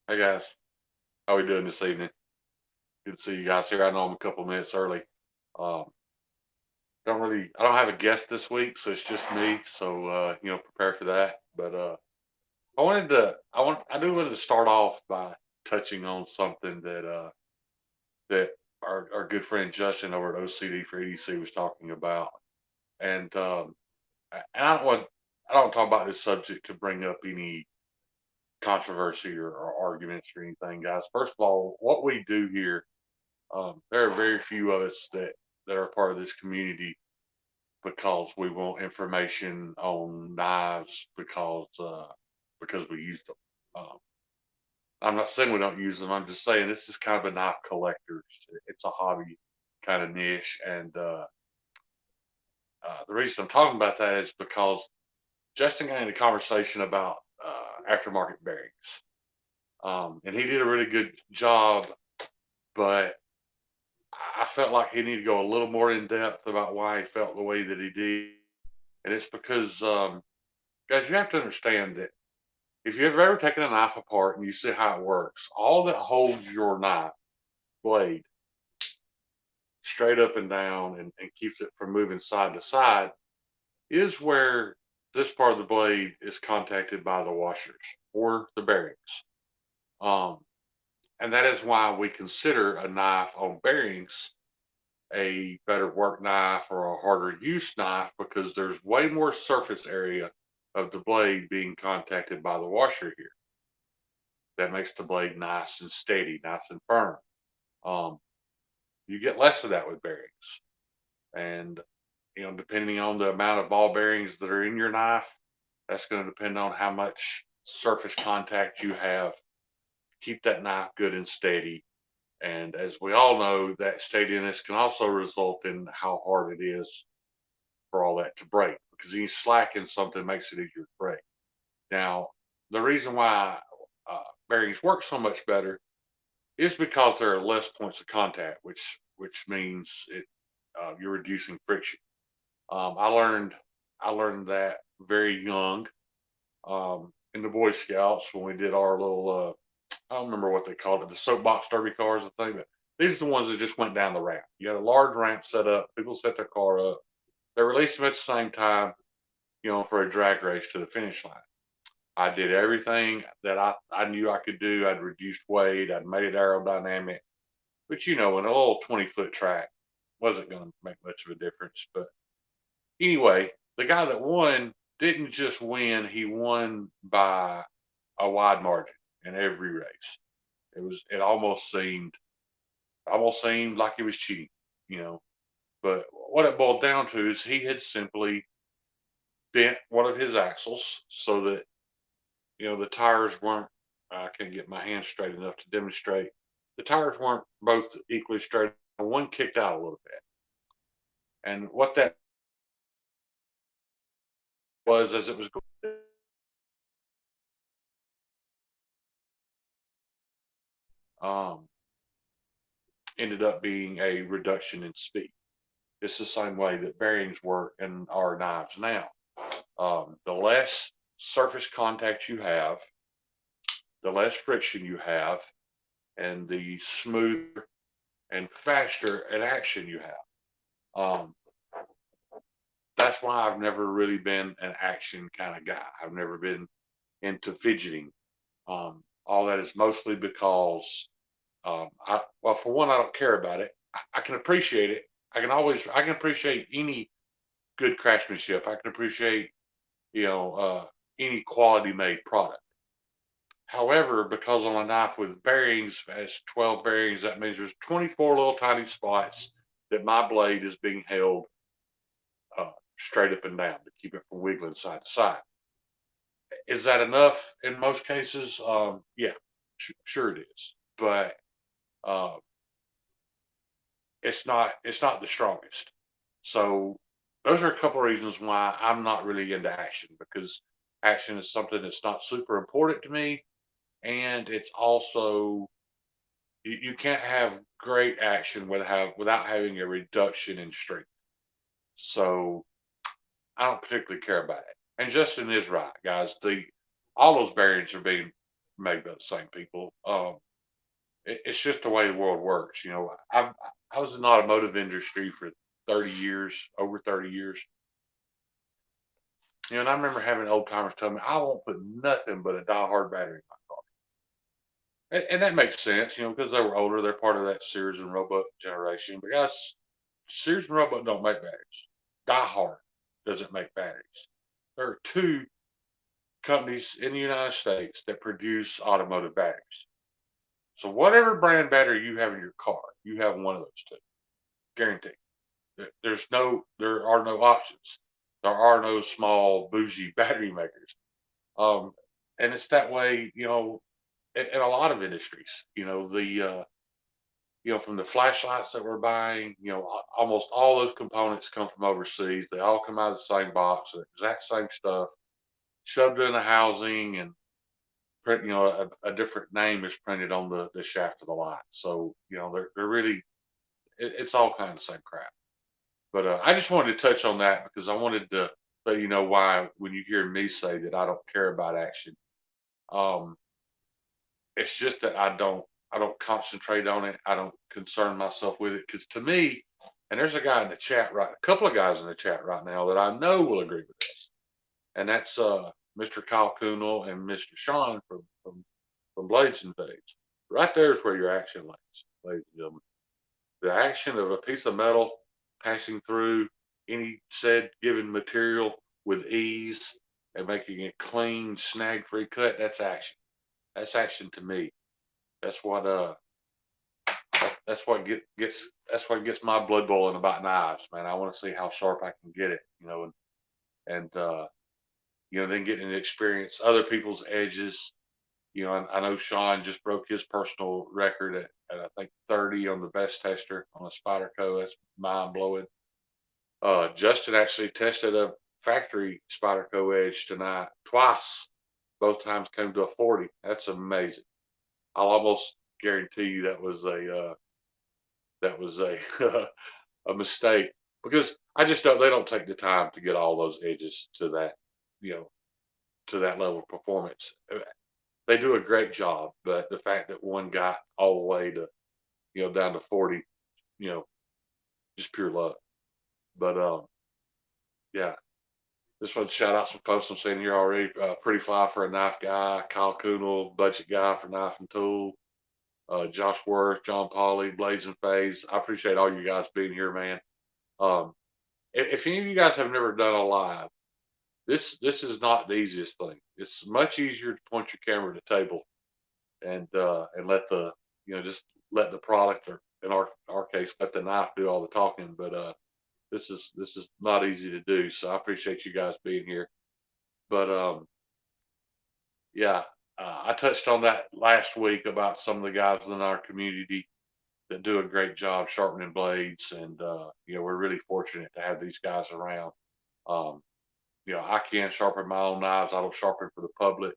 Hey guys, how we doing this evening? Good to see you guys here. I know I'm a couple minutes early. Um, I don't have a guest this week, so it's just me. So prepare for that. But I do wanted to start off by touching on something that our good friend Justin over at OCD for EDC was talking about, and and I don't talk about this subject to bring up any controversy or arguments or anything, guys. First of all, what we do here. There are very few of us that are part of this community because we want information on knives because we use them. I'm not saying we don't use them. I'm just saying this is kind of a knife collector. It's a hobby kind of niche, and the reason I'm talking about that is because Justin got into a conversation about aftermarket bearings, and he did a really good job, but I felt like he needed to go a little more in depth about why he felt the way that he did. And it's because, guys, you have to understand that if you've ever taken a knife apart and you see how it works, all that holds your knife blade straight up and down and keeps it from moving side to side is where this part of the blade is contacted by the washers or the bearings. Um, and that is why we consider a knife on bearings a better work knife or a harder use knife because there's way more surface area of the blade being contacted by the washer here. That makes the blade nice and steady, nice and firm. Um, you get less of that with bearings. And, depending on the amount of ball bearings that are in your knife, that's going to depend on how much surface contact you have. Keep that knife good and steady. And as we all know, that steadiness can also result in how hard it is for all that to break because any slack in something makes it easier to break. Now, the reason why bearings work so much better is because there are less points of contact, which means you're reducing friction. I learned that very young in the Boy Scouts when we did our little I don't remember what they called it, the soapbox derby cars, I think. But these are the ones that just went down the ramp. You had a large ramp set up. People set their car up. They released them at the same time, for a drag race to the finish line. I did everything that I knew I could do. I'd reduced weight. I'd made it aerodynamic. But in a little 20-foot track wasn't going to make much of a difference. But anyway, the guy that won didn't just win, he won by a wide margin in every race. It almost seemed like he was cheating, you know. But what it boiled down to is he had simply bent one of his axles so that the tires weren't. I can get my hand straight enough to demonstrate. The tires weren't both equally straight. One kicked out a little bit, and what that was as it was going, um, ended up being a reduction in speed. It's the same way that bearings work in our knives now. The less surface contact you have, the less friction you have, and the smoother and faster an action you have. Um, that's why I've never really been an action kind of guy. I've never been into fidgeting. All that is mostly because, well, for one, I don't care about it. I can appreciate it. I can appreciate any good craftsmanship. I can appreciate, you know, uh, any quality made product. However, because on a knife with bearings, as 12 bearings, that means there's 24 little tiny spots that my blade is being held straight up and down to keep it from wiggling side to side. Is that enough in most cases? Yeah, sure it is, but uh, it's not. It's not the strongest. So those are a couple of reasons why I'm not really into action because action is something that's not super important to me, and it's also you can't have great action without having a reduction in strength. So I don't particularly care about it. And Justin is right, guys. The all those bearings are being made by the same people. It's just the way the world works. I was in the automotive industry for 30 years, over 30 years. And I remember having old timers tell me, I won't put nothing but a diehard battery in my car. And that makes sense, because they were older. They're part of that Sears and Roebuck generation. But guys, Sears and Roebuck don't make batteries. Diehard doesn't make batteries. There are two companies in the United States that produce automotive batteries. So whatever brand battery you have in your car, you have one of those two, guaranteed. There are no options. There are no small bougie battery makers. Um, and it's that way, in a lot of industries. From the flashlights that we're buying, almost all those components come from overseas. They all come out of the same box, the exact same stuff, shoved in the housing, and print, a different name is printed on the shaft of the light. So, they're really, it's all kind of the same crap. But I just wanted to touch on that because I wanted to let you know why when you hear me say that I don't care about action, um, it's just that I don't concentrate on it. I don't concern myself with it because to me, and there's a guy in the chat a couple of guys in the chat right now that I know will agree with this, and that's Mr. Kyle Kunal and Mr. Sean from Blades and Fades. Right there is where your action lays, ladies and gentlemen. The action of a piece of metal passing through any said given material with ease and making it clean, snag-free cut, that's action. That's action to me. That's what gets my blood boiling about knives, man. I want to see how sharp I can get it, and then getting to experience other people's edges. I know Sean just broke his personal record at I think 30 on the best tester on a Spyderco. That's mind blowing. Justin actually tested a factory Spyderco edge tonight twice. Both times came to a 40. That's amazing. I'll almost guarantee you that was a a mistake because I just don't. They don't take the time to get all those edges you know, to that level of performance. They do a great job, but the fact that one got all the way to down to 40, you know, just pure luck. But yeah, this one shout out some folks I'm seeing here already. Pretty Fly for a knife guy, Kyle Kunal, budget guy for knife and tool. Josh Worth, John Pauly, Blades and Phase. I appreciate all you guys being here, man. Um, if any of you guys have never done a live, this is not the easiest thing. It's much easier to point your camera to the table and let the just let the product, or in our case let the knife do all the talking. But this is not easy to do. So I appreciate you guys being here. But yeah, I touched on that last week about some of the guys in our community that do a great job sharpening blades, and we're really fortunate to have these guys around. Um, I can sharpen my own knives. I don't sharpen for the public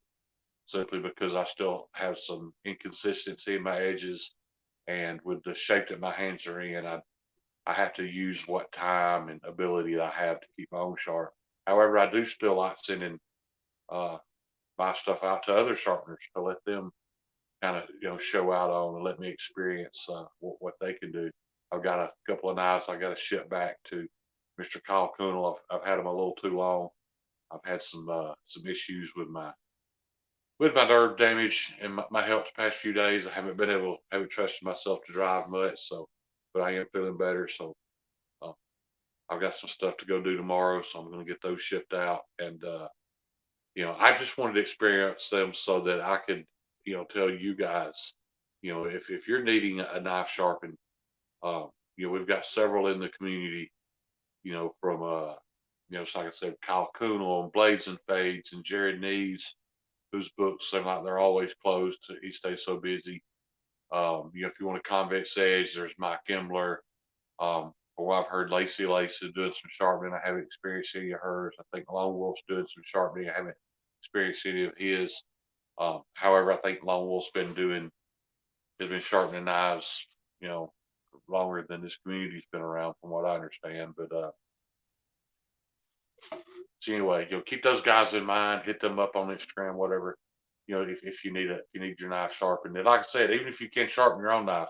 simply because I still have some inconsistency in my edges, and with the shape that my hands are in, I have to use what time and ability I have to keep my own sharp. However, I do still like sending uh, my stuff out to other sharpeners to let them kind of show out on and let me experience what they can do. I've got a couple of knives I got to ship back to Mr. Kyle Kunal. I've had them a little too long. I've had some issues with my nerve damage and my health the past few days. I haven't trusted myself to drive much. So, but I am feeling better. So uh, I've got some stuff to go do tomorrow. So I'm going to get those shipped out. And I just wanted to experience them so that I could tell you guys, if you're needing a knife sharpened, we've got several in the community, from so like I said, Kyle Kunal on Blades and Fades, and Jared Neves, whose books seem like they're always closed. He stays so busy. If you want a convex edge, there's Mike Gimler. From what I've heard, Lacey Lace is doing some sharpening. I haven't experienced any of hers. I think Lone Wolf's doing some sharpening. I haven't experienced any of his. However, I think Lone Wolf's has been sharpening knives, you know, longer than this community's been around, from what I understand. But so anyway, keep those guys in mind. Hit them up on Instagram, whatever. you know, if you need your knife sharpened. And like I said, even if you can't sharpen your own knife,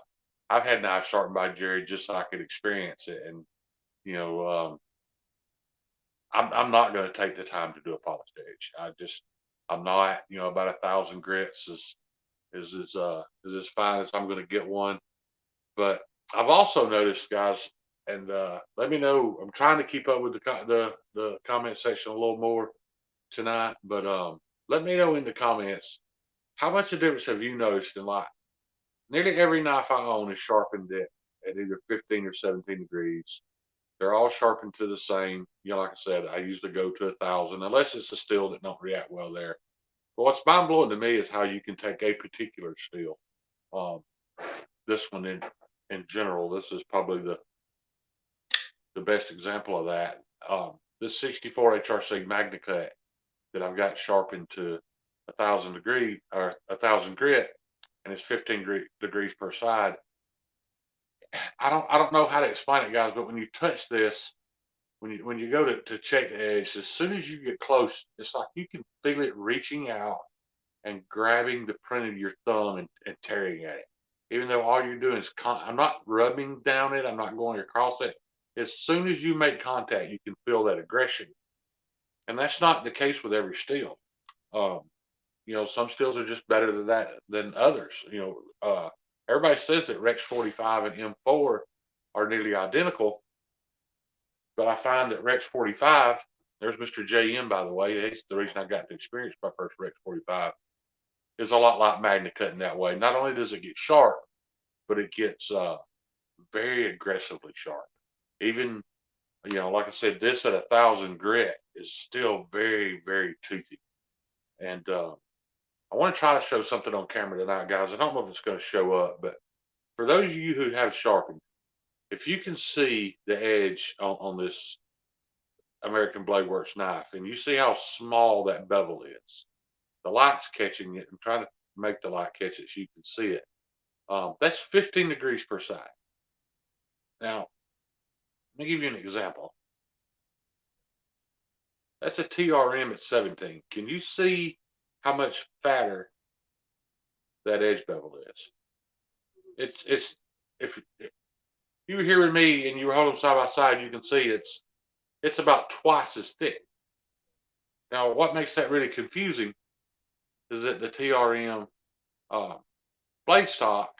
I've had knives sharpened by Jerry just so I could experience it. And you know, I'm not going to take the time to do a polished edge. I'm not. You know, about 1,000 grits is as fine as I'm going to get one. But I've also noticed, guys, and let me know. I'm trying to keep up with the comment section a little more tonight, but let me know in the comments how much of a difference have you noticed in, like, nearly every knife I own is sharpened at either 15 or 17 degrees. They're all sharpened to the same. You know, like I said, I usually go to 1,000 unless it's a steel that don't react well there. But what's mind blowing to me is how you can take a particular steel. Um, this one in general, this is probably the best example of that. This 64 HRC MagnaCut that I've got sharpened to 1,000 degree or 1,000 grit, and it's 15 degrees per side. I don't know how to explain it, guys, but when you touch this, when you go to check the edge, as soon as you get close, it's like you can feel it reaching out and grabbing the print of your thumb and tearing at it. Even though all you're doing is I'm not rubbing down it, I'm not going across it. As soon as you make contact, you can feel that aggression, and that's not the case with every steel. Um, you know, some steels are just better than that than others. You know, everybody says that Rex 45 and M4 are nearly identical, but I find that Rex 45, there's Mr. JM, by the way. He's the reason I got to experience my first Rex 45, is a lot like MagnaCut in that way. Not only does it get sharp, but it gets very aggressively sharp. Even, you know, like I said, this at 1,000 grit is still very, very toothy. And I want to try to show something on camera tonight, guys. I don't know if it's going to show up, but for those of you who have sharpened, if you can see the edge on this American Blade Works knife, and you see how small that bevel is, the light's catching it. I'm trying to make the light catch it so you can see it. That's 15 degrees per side. Now, let me give you an example. That's a TRM at 17. Can you see how much fatter that edge bevel is? It's if you were here with me and you were holding them side by side, you can see it's about twice as thick. Now, what makes that really confusing is that the TRM uh, blade stock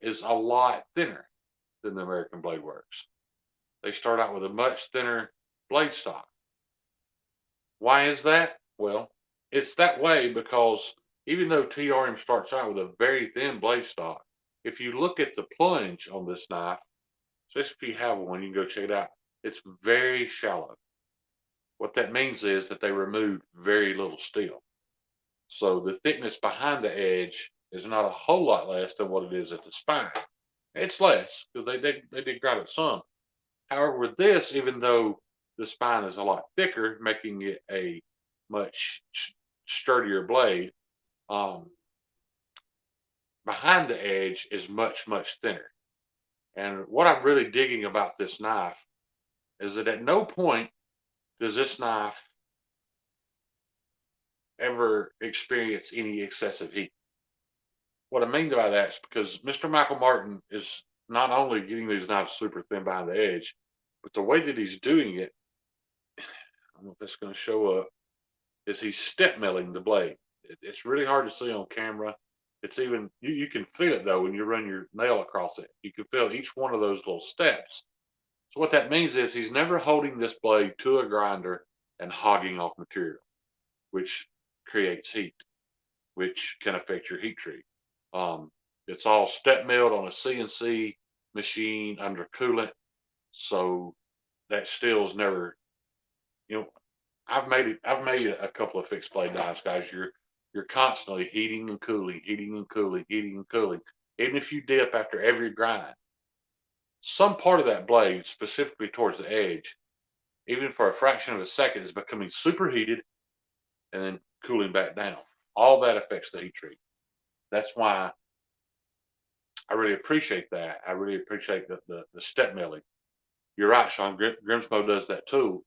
is a lot thinner than the American Blade Works. They start out with a much thinner blade stock. Why is that? Well, it's that way because even though TRM starts out with a very thin blade stock, if you look at the plunge on this knife, especially if you have one, you can go check it out. It's very shallow. What that means is that they removed very little steel. So the thickness behind the edge is not a whole lot less than what it is at the spine. It's less because they did grind it some. However, with this, even though the spine is a lot thicker, making it a much sturdier blade, um, behind the edge is much, much thinner. And what I'm really digging about this knife is that at no point does this knife ever experience any excessive heat. What I mean by that is because Mr. Michael Martin is not only getting these knives super thin behind the edge, but the way that he's doing it, I don't know if that's going to show up, is he's step milling the blade. It's really hard to see on camera. It's even, you can feel it though when you run your nail across it. You can feel each one of those little steps. So what that means is he's never holding this blade to a grinder and hogging off material, which creates heat, which can affect your heat treat. It's all step milled on a CNC machine under coolant, so that steel's never, you know, I've made a couple of fixed blade knives, guys. You're constantly heating and cooling, heating and cooling, heating and cooling. Even if you dip after every grind, some part of that blade, specifically towards the edge, even for a fraction of a second, is becoming superheated and then cooling back down. All that affects the heat treat. That's why I really appreciate that. I really appreciate the step milling. You're right, Sean. Grimsmo does that too.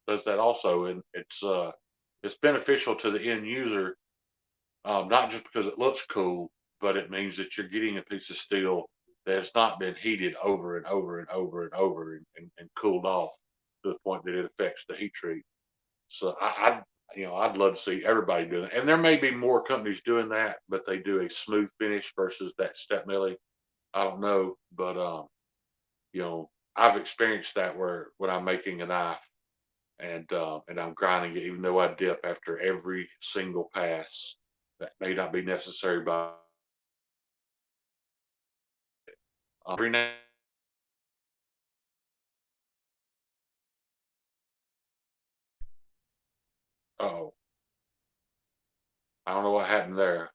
Does that also, and it's beneficial to the end user not just because it looks cool, but it means that you're getting a piece of steel that has not been heated over and over and over and over and cooled off to the point that it affects the heat treat. So I'd love to see everybody doing it. And there may be more companies doing that, but they do a smooth finish versus that step milling. I don't know, but I've experienced that where when I'm making a knife and I'm grinding it, even though I dip after every single pass, that may not be necessary by every now. Oh, I don't know what happened there.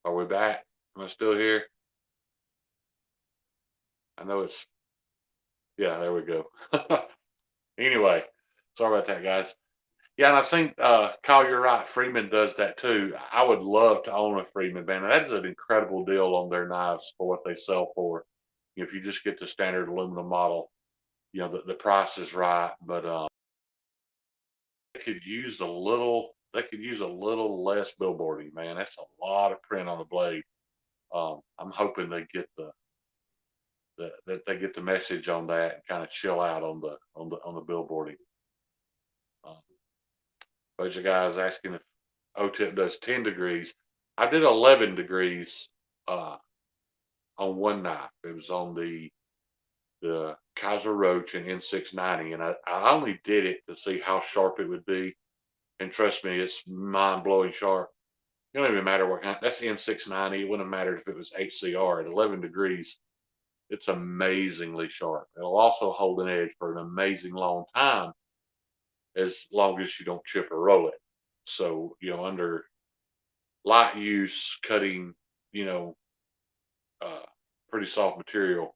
Are we back? Am I still here? I know it's yeah. There we go. Anyway, sorry about that, guys. Yeah, and I've seen Kyle, you're right. Freeman does that too. I would love to own a Freeman, man. That is an incredible deal on their knives for what they sell for. If you just get the standard aluminum model, the price is right, but they could use a little less billboarding, man. That's a lot of print on the blade. I'm hoping they get that they get the message on that and kind of chill out on the billboarding. Um, bunch of guys asking if OTIP does 10 degrees. I did 11 degrees uh, on one knife. It was on the Kaiser Roach and N690, and I only did it to see how sharp it would be. And trust me, it's mind blowing sharp. It don't even matter what kind. That's the N690. It wouldn't have mattered if it was HCR at 11 degrees. It's amazingly sharp. It'll also hold an edge for an amazing long time, as long as you don't chip or roll it. So under light use, cutting, you know, uh, pretty soft material,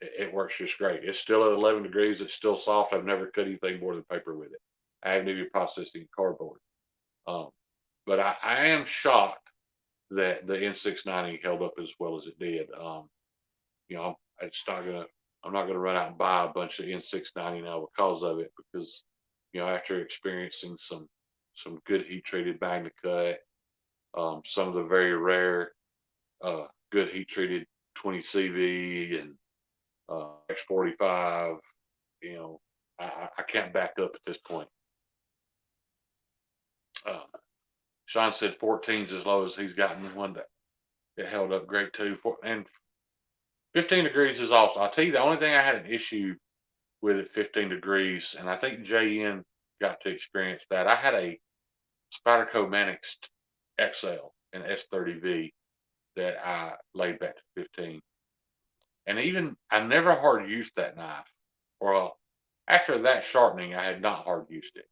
it works just great. It's still at 11 degrees. It's still soft. I've never cut anything more than paper with it. I haven't even processed any cardboard. Um, but I am shocked that the N690 held up as well as it did. It's not gonna. I'm not gonna run out and buy a bunch of N690 now because of it, because after experiencing some good heat treated bang to cut, some of the very rare good heat treated 20 CV and X45, you know, I can't back up at this point. Um, Sean said 14 is as low as he's gotten one that it held up great too. And 15 degrees is also. I'll tell you the only thing I had an issue with at 15 degrees, and I think JN got to experience that. I had a Spyderco Manix XL and S30V that I laid back to 15. And even I never hard used that knife. Well, after that sharpening, I had not hard used it.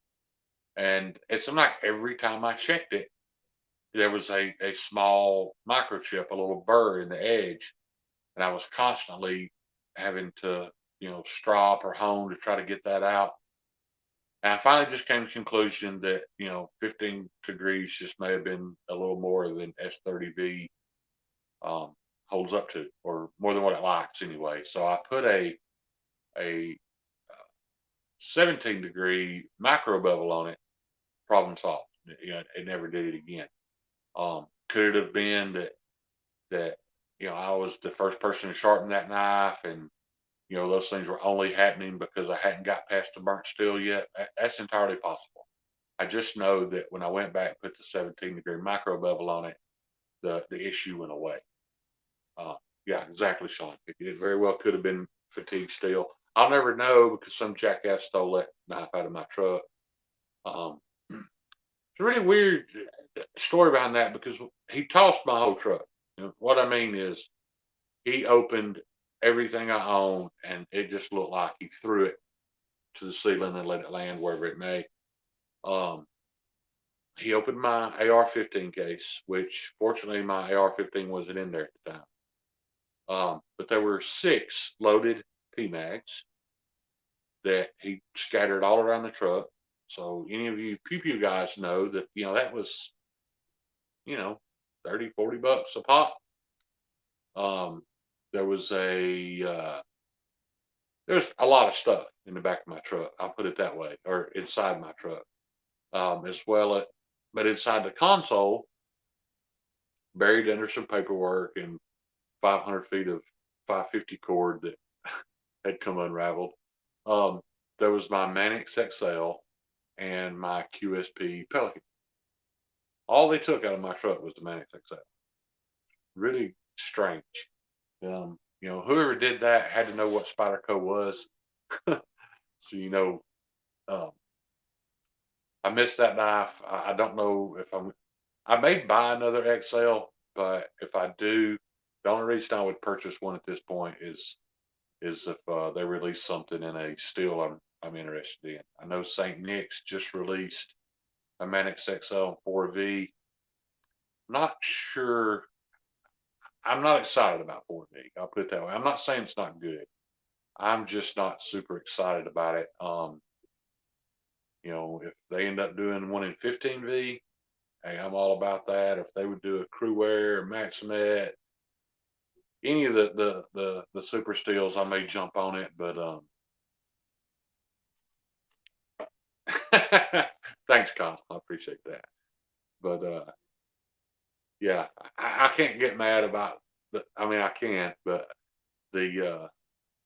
And it seemed like every time I checked it, there was a small microchip, a little burr in the edge. And I was constantly having to, strop or hone to try to get that out. And I finally just came to the conclusion that, 15 degrees just may have been a little more than S30V holds up to, or more than what it likes anyway. So I put a 17-degree macro bevel on it. Problem solved. It never did it again. Could it have been that I was the first person to sharpen that knife, and those things were only happening because I hadn't got past the burnt steel yet? That's entirely possible. I just know that when I went back and put the 17-degree macro bevel on it, the issue went away. Uh, yeah, exactly, Sean. It very well could have been fatigue steel. I'll never know because some jackass stole that knife out of my truck. Um, it's a really weird story behind that because he tossed my whole truck. What I mean is, he opened everything I own, and it just looked like he threw it to the ceiling and let it land wherever it may. Um, he opened my AR-15 case, which fortunately my AR-15 wasn't in there at the time. But there were 6 loaded PMags that he scattered all around the truck. So any of you pew pew guys know that that was you know 30-40 bucks a pop. Um, there was there's a lot of stuff in the back of my truck. I'll put it that way, or inside my truck, as well. But inside the console, buried under some paperwork and 500 feet of 550 cord that had come unraveled, um, there was my Manix XL and my QSP Pelican. All they took out of my truck was the Manix XL. Really strange. Whoever did that had to know what Spyderco was. So, um, I missed that knife. I don't know if I may buy another XL, but if I do, the only reason I would purchase one at this point is if they release something in a steel I'm interested in. I know St. Nick's just released a Manix XL 4V. Not sure. I'm not excited about 4V. I'll put it that way. I'm not saying it's not good. I'm just not super excited about it. If they end up doing one in 15V, hey, I'm all about that. If they would do a Cruware, Maximet, any of the super steels, I may jump on it. But thanks, Kyle. I appreciate that. But yeah, I can't get mad about the. I mean, I can, but the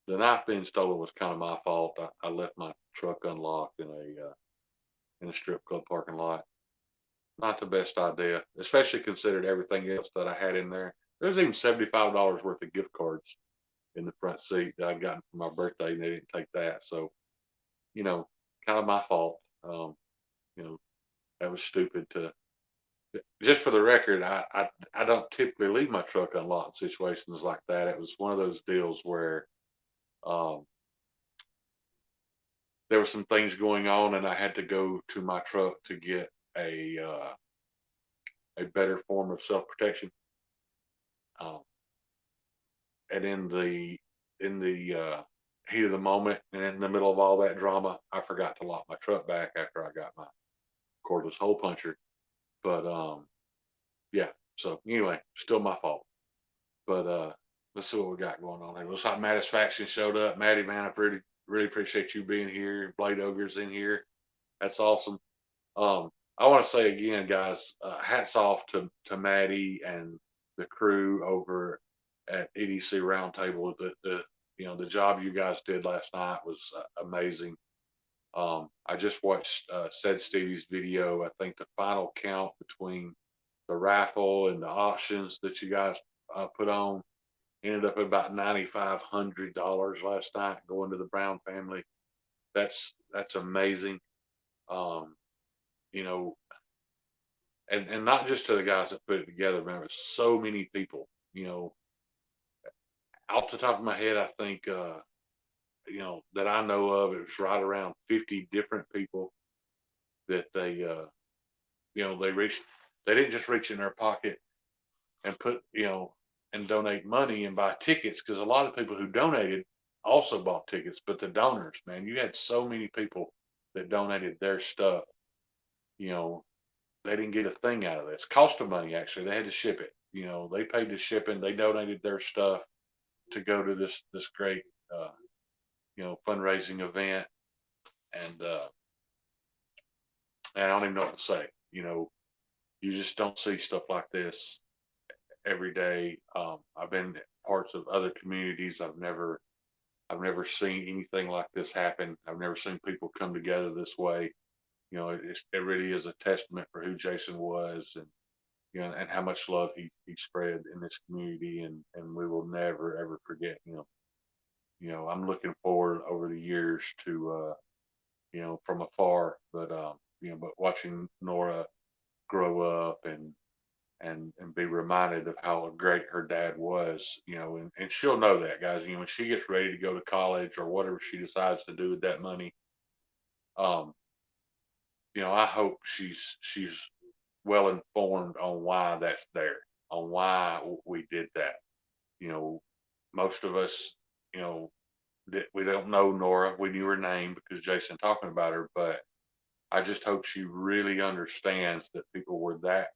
knife being stolen was kind of my fault. I left my truck unlocked in a strip club parking lot. Not the best idea, especially considered everything else that I had in there. There was even $75 worth of gift cards in the front seat that I'd gotten for my birthday, and they didn't take that. So, you know, kind of my fault. You know, that was stupid to. Just for the record, I don't typically leave my truck unlocked in situations like that. It was one of those deals where um, there were some things going on, and I had to go to my truck to get a better form of self protection. Um, and in the heat of the moment and in the middle of all that drama, I forgot to lock my truck back after I got my cordless hole puncher. But yeah. So anyway, still my fault. But let's see what we got going on here. Looks like Mattisfaction showed up. Maddie, man, I really appreciate you being here. Blade Ogre's in here. That's awesome. Um, I want to say again, guys, hats off to Maddie and the crew over at EDC Roundtable. The job you guys did last night was amazing. I just watched Said Stevie's video. I think the final count between the raffle and the auctions that you guys put on ended up at about $9,500 last night going to the Brown family. That's amazing. Um, you know, and not just to the guys that put it together, man. It's so many people. Off the top of my head, I think that I know of, it was right around 50 different people that they reached. They didn't just reach in their pocket and put and donate money and buy tickets, because a lot of people who donated also bought tickets. But the donors, man, you had so many people that donated their stuff. You know, they didn't get a thing out of this. Cost of money, actually. They had to ship it. They paid the shipping. They donated their stuff to go to this great uh, fundraising event. And I don't even know what to say. You just don't see stuff like this every day. I've been parts of other communities. I've never seen anything like this happen. I've never seen people come together this way. It really is a testament for who Jason was, and how much love he spread in this community, and we will never ever forget him. I'm looking forward over the years to from afar, but watching Nora grow up and be reminded of how great her dad was, and she'll know that, guys. When she gets ready to go to college or whatever she decides to do with that money, um, I hope she's well informed on why that's there, on why we did that. You know, Most of us, you know, we don't know Nora. We knew her name because Jason talking about her, but I just hope she really understands that people were that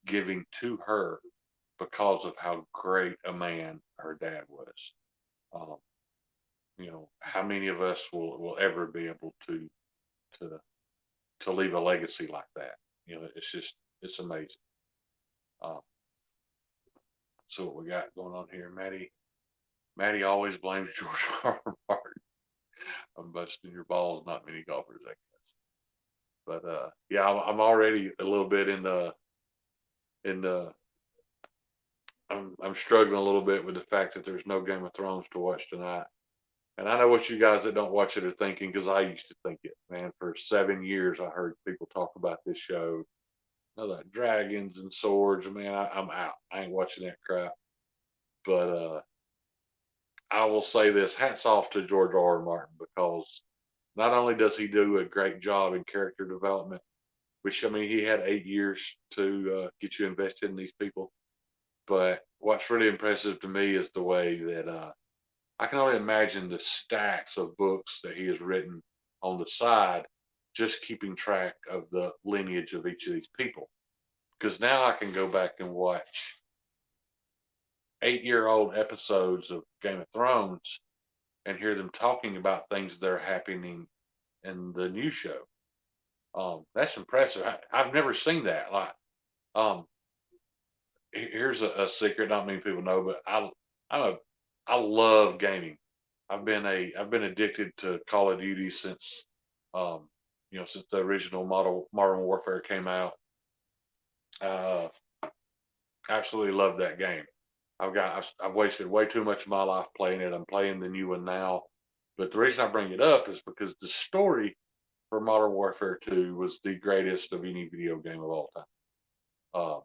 giving to her because of how great a man her dad was. Um, how many of us will ever be able to to leave a legacy like that? It's just It's amazing. Um, so what we got going on here, Maddie? Maddie always blames George R. R. Martin. I'm busting your balls. Not many golfers, I guess. But yeah, I'm already a little bit in the. I'm struggling a little bit with the fact that there's no Game of Thrones to watch tonight. And I know what you guys that don't watch it are thinking because I used to think it, man. For 7 years, I heard people talk about this show. You know, that dragons and swords. Man, I'm out. I ain't watching that crap. But I will say this: hats off to George R. R. Martin because not only does he do a great job in character development, which I mean he had 8 years to get you invested in these people. But what's really impressive to me is the way that I can only imagine the stacks of books that he has written on the side, just keeping track of the lineage of each of these people. Because now I can go back and watch 8-year-old episodes of Game of Thrones and hear them talking about things that are happening in the new show. That's impressive. I've never seen that. Like, um, here's a secret. Not many people know, but I'm a I love gaming. I've been addicted to Call of Duty since um, since the original Modern Warfare came out. Uh, Absolutely love that game. I've wasted way too much of my life playing it. I'm playing the new one now, but the reason I bring it up is because the story for Modern Warfare 2 was the greatest of any video game of all time. Uh,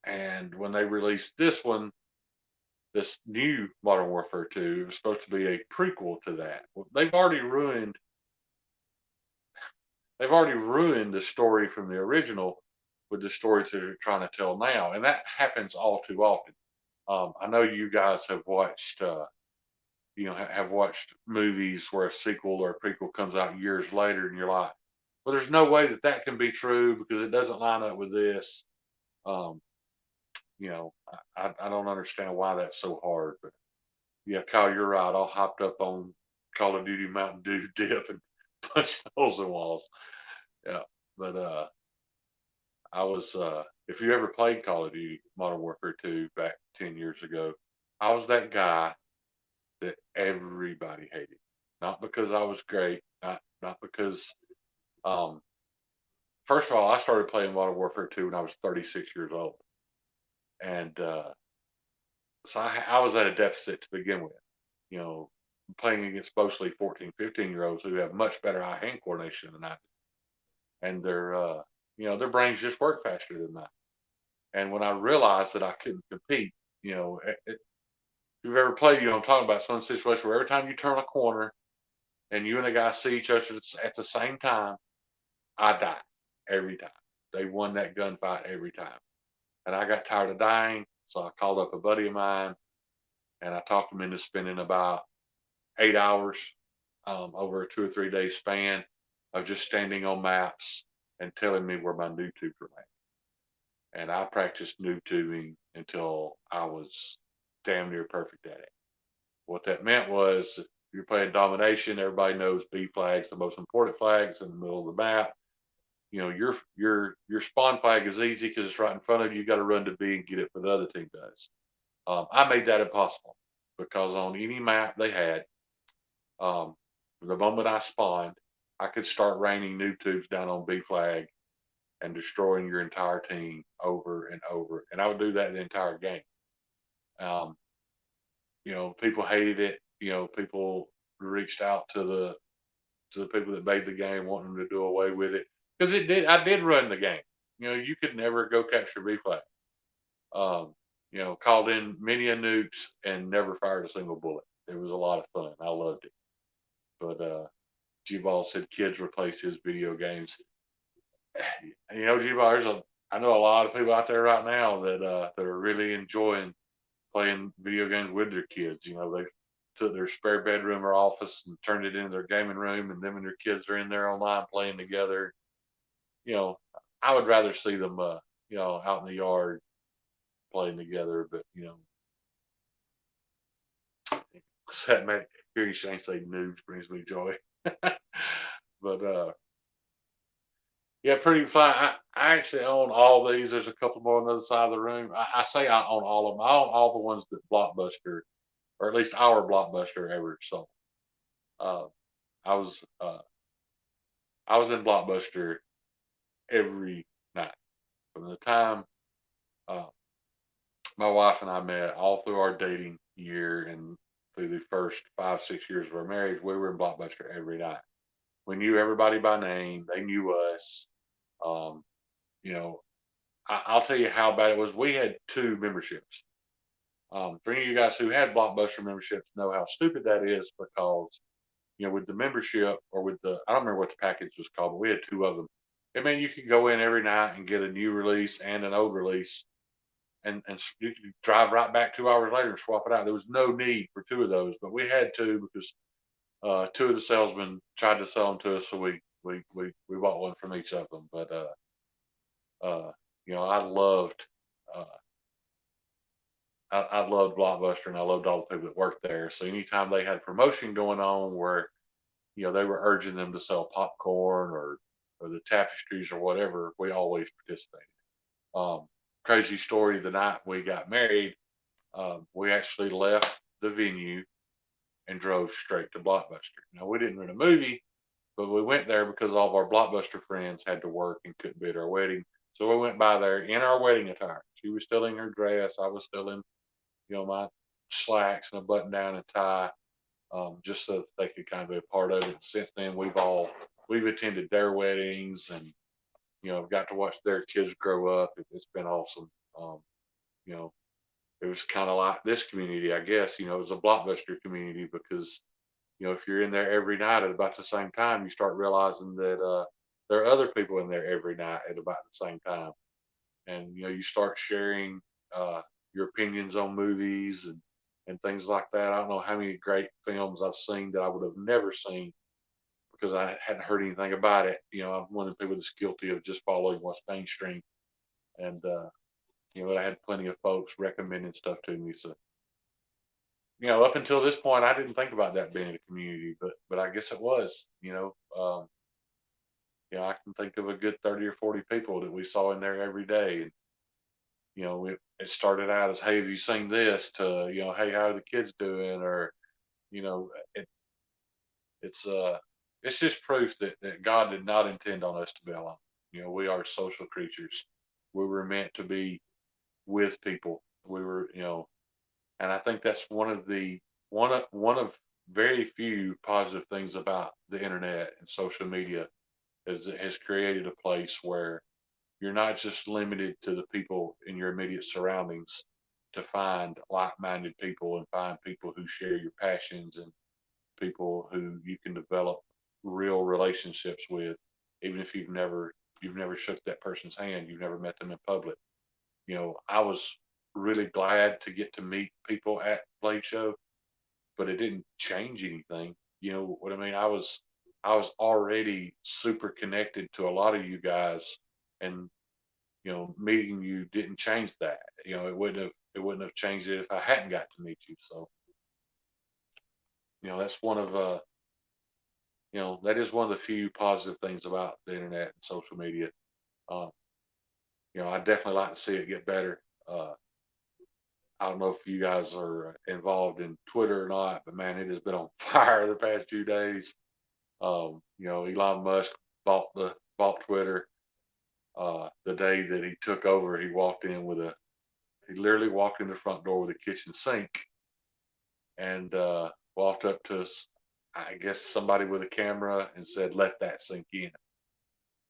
and when they released this one, this new Modern Warfare 2, it was supposed to be a prequel to that. Well, they've already ruined the story from the original with the stories that they're trying to tell now, and that happens all too often. I know you guys have watched, have watched movies where a sequel or a prequel comes out years later, and you're like, well, there's no way that that can be true because it doesn't line up with this. Um, I don't understand why that's so hard, but yeah, Kyle, you're right. All hopped up on Call of Duty Mountain Dew dip and punch holes in walls. Yeah, but if you ever played Call of Duty Modern Warfare 2 back 10 years ago, I was that guy that everybody hated. Not because I was great, not because um first of all, I started playing Modern Warfare 2 when I was 36 years old. And so I was at a deficit to begin with. You know, playing against mostly 14, 15-year-olds who have much better eye-hand coordination than I do. And their brains just work faster than mine. And when I realized that I couldn't compete, if you've ever played, I'm talking about some situation where every time you turn a corner and you and the guy see each other at the same time, I die every time. They won that gunfight every time. And I got tired of dying, so I called up a buddy of mine and I talked him into spending about 8 hours over a 2 or 3 day span of just standing on maps and telling me where my new tubes were at. And I practiced noob tubing until I was damn near perfect at it. What that meant was if you're playing domination, everybody knows B flag's the most important flags in the middle of the map. Your spawn flag is easy because it's right in front of you. You got to run to B and get it for the other team does. I made that impossible because on any map they had, um, the moment I spawned, I could start raining noob tubes down on B flag and destroying your entire team over and over. And I would do that the entire game. Um, people hated it. People reached out to the people that made the game, wanting them to do away with it because it did. I did run the game. You could never go capture B flag. Um, called in many a nukes and never fired a single bullet. It was a lot of fun. I loved it. But G-Ball said kids replace his video games. G-Ball, I know a lot of people out there right now that are really enjoying playing video games with their kids. They took their spare bedroom or office and turned it into their gaming room, and them and their kids are in there online playing together. You know, I would rather see them, out in the yard playing together. But that man, hearing Shane say noobs brings me joy. But Yeah, pretty fine. I actually own all these. There's a couple more on the other side of the room. I say I own all of them. I own all the ones that Blockbuster, or at least our Blockbuster, ever sold. Uh, I was uh, I was in Blockbuster every night from the time uh, my wife and I met, all through our dating year and through the first 5, 6 years of our marriage. We were in Blockbuster every night. We knew everybody by name. They knew us. Um, you know, I'll tell you how bad it was. We had two memberships. For any of you guys who had Blockbuster memberships, know how stupid that is because with the membership or with the I don't remember what the package was called, but we had two of them. It meant you could go in every night and get a new release and an old release, and you could drive right back 2 hours later and swap it out. There was no need for two of those, but we had two because two of the salesmen tried to sell them to us, so we bought one from each of them. But uh, I loved. Uh, I loved Blockbuster and I loved all the people that worked there. So anytime they had a promotion going on where, they were urging them to sell popcorn or the tapestries or whatever, we always participated. Um, Crazy story, the night we got married, we actually left the venue and drove straight to Blockbuster. Now we didn't rent a movie, but we went there because all of our Blockbuster friends had to work and couldn't be at our wedding. So we went by there in our wedding attire. She was still in her dress. I was still in my slacks and a button down and tie, just so that they could kind of be a part of it. Since then, we've attended their weddings and got to watch their kids grow up. It's been awesome. Um, you know, it was kind of like this community, I guess. It was a Blockbuster community because if you're in there every night at about the same time, you start realizing that there are other people in there every night at about the same time, and you start sharing uh, your opinions on movies and things like that. I don't know how many great films I've seen that I would have never seen because I hadn't heard anything about it. I'm one of the people that's guilty of just following what's mainstream, and I had plenty of folks recommending stuff to me. So up until this point, I didn't think about that being a community, but I guess it was. I can think of a good 30 or 40 people that we saw in there every day, and it started out as, hey, have you seen this? To hey, how are the kids doing? Or you know, it, it's it's just proof that God did not intend on us to be alone. We are social creatures. We were meant to be with people. We were, and I think that's one of very few positive things about the internet and social media is it has created a place where you're not just limited to the people in your immediate surroundings to find like-minded people and find people who share your passions and people who you can develop real relationships with, even if you've never shook that person's hand, you've never met them in public. I was really glad to get to meet people at Blade Show, but it didn't change anything. You know what I mean? I was already super connected to a lot of you guys, and meeting you didn't change that. It wouldn't have changed it if I hadn't got to meet you. So that's that is one of the few positive things about the internet and social media. Um, I definitely like to see it get better. I don't know if you guys are involved in Twitter or not, but man, it has been on fire the past few days. Elon Musk bought Twitter. The day that he took over, he literally walked in the front door with a kitchen sink and walked up to us, I guess somebody with a camera, and said, "Let that sink in."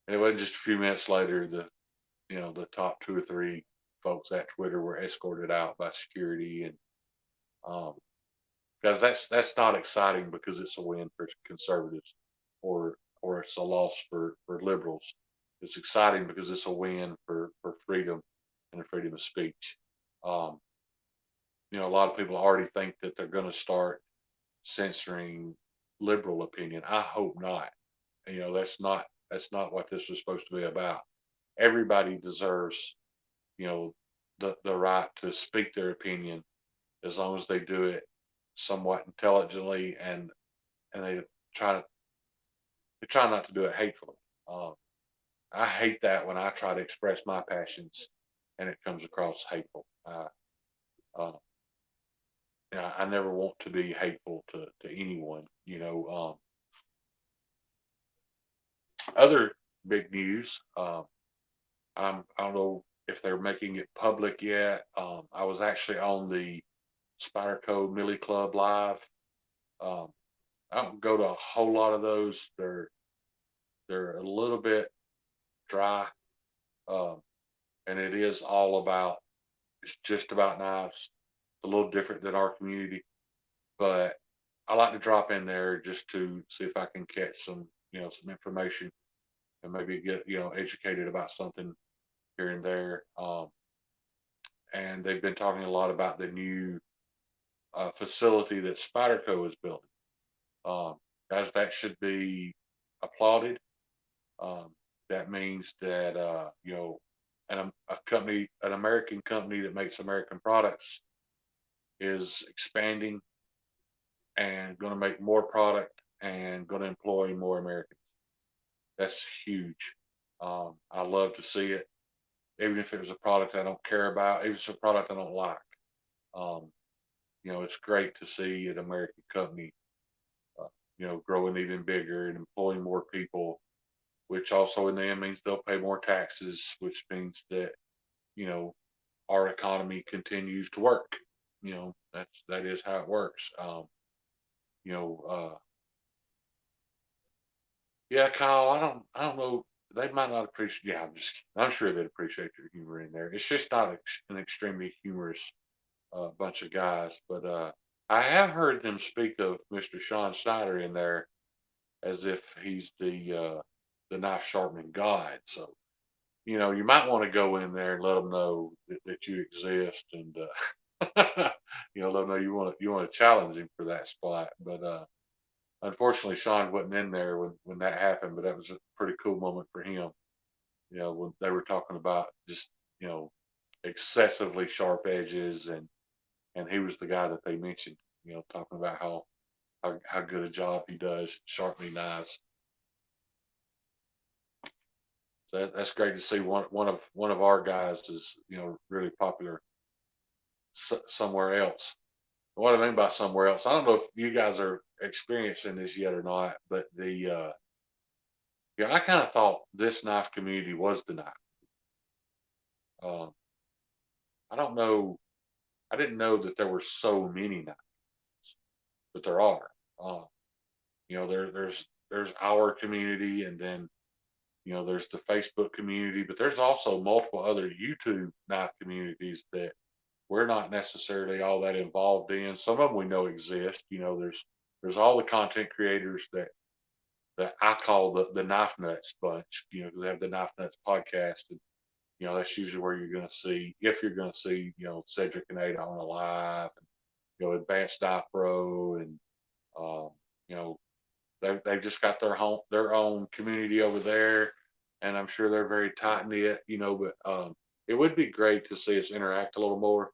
And it wasn't just a few minutes later, the top two or three folks at Twitter were escorted out by security, and um, guys, that's not exciting because it's a win for conservatives, or it's a loss for liberals. It's exciting because it's a win for freedom and the freedom of speech. Um, a lot of people already think that they're going to start censoring liberal opinion. I hope not. That's not what this was supposed to be about. Everybody deserves, you know, the right to speak their opinion as long as they do it somewhat intelligently and they try to they try not to do it hatefully. Um, I hate that when I try to express my passions and it comes across hateful. Uh, yeah, I never want to be hateful to anyone. Other big news. I don't know if they're making it public yet. I was actually on the Spyderco Millie Club Live. Um, I don't go to a whole lot of those. They're a little bit dry, um, and it is all about. It's just about knives. It's a little different than our community, but I like to drop in there just to see if I can catch some information and maybe get educated about something here and there. And they've been talking a lot about the new facility that Spyderco is building. Um, Guys, that should be applauded. Um, that means that a company, an American company that makes American products, is expanding and going to make more product and going to employ more Americans. That's huge. I love to see it, even if it was a product I don't care about, even if it's a product I don't like. Um, it's great to see an American company, uh, growing even bigger and employing more people, which also in the end means they'll pay more taxes, which means that, you know, our economy continues to work. That is how it works. You know, uh, yeah, Kyle, I don't know. They might not appreciate. Yeah, I'm sure they'd appreciate your humor in there. It's just not an extremely humorous bunch of guys, but I have heard them speak of Mr. Sean Snyder in there as if he's the knife sharpening god. So you might want to go in there and let them know that you exist, and let them know you want to challenge him for that spot. But unfortunately, Sean wasn't in there when that happened. But that was a pretty cool moment for him. When they were talking about just you know excessively sharp edges, and he was the guy that they mentioned. Talking about how good a job he does sharpening knives. So that's great to see. One of our guys is really popular somewhere else. What I mean by somewhere else, I don't know if you guys are experiencing this yet or not, but I kind of thought this knife community was the knife. Um, I don't know. I didn't know that there were so many knives, but there are. Um, there's our community, and then there's the Facebook community, but there's also multiple other YouTube knife communities that we're not necessarily all that involved in. Some of them we know exist. There's all the content creators that I call the Knife Nuts bunch. Because they have the Knife Nuts podcast, and that's usually where you're going to see, if you're going to see, Cedric and Ada on a live, and Advanced Knife Pro, and um, you know they've just got their own community over there, and I'm sure they're very tight knit. But it would be great to see us interact a little more,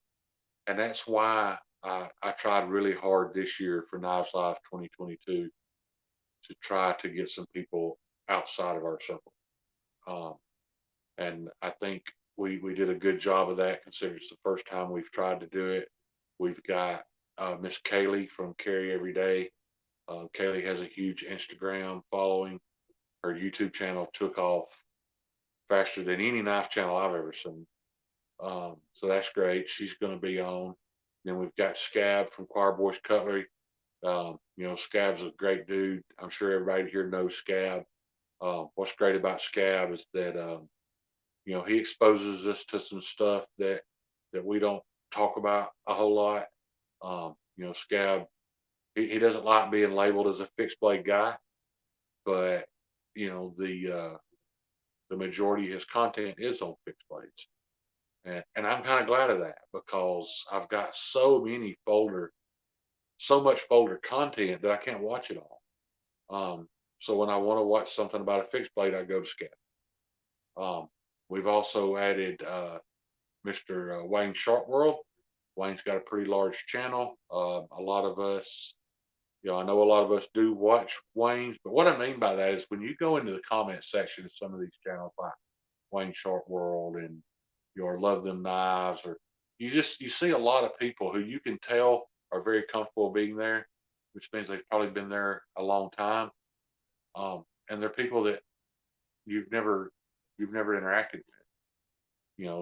and that's why I tried really hard this year for Knives Live 2022 to try to get some people outside of our circle. Um, and I think we did a good job of that, considering it's the first time we've tried to do it. We've got Miss Kaylee from Carry Every Day. Kaylee has a huge Instagram following. Her YouTube channel took off faster than any knife channel I've ever seen. So that's great. She's going to be on. Then we've got Scab from Choir Boys Cutlery. Scab's a great dude. I'm sure everybody here knows Scab. What's great about Scab is that he exposes us to some stuff that we don't talk about a whole lot. Scab, he doesn't like being labeled as a fixed blade guy, but the majority of his content is on fixed blades, and I'm kind of glad of that, because I've got so much folder content that I can't watch it all. So when I want to watch something about a fixed blade, I go to Scab. Um, we've also added Mr. Wayne Sharpworld. Wayne's got a pretty large channel. A lot of us I know a lot of us do watch Wayne's, but what I mean by that is when you go into the comment section of some of these channels like Wayne Sharp World and your Love Them Knives, or you see a lot of people who you can tell are very comfortable being there, which means they've probably been there a long time. And they're people that you've never you've never interacted with.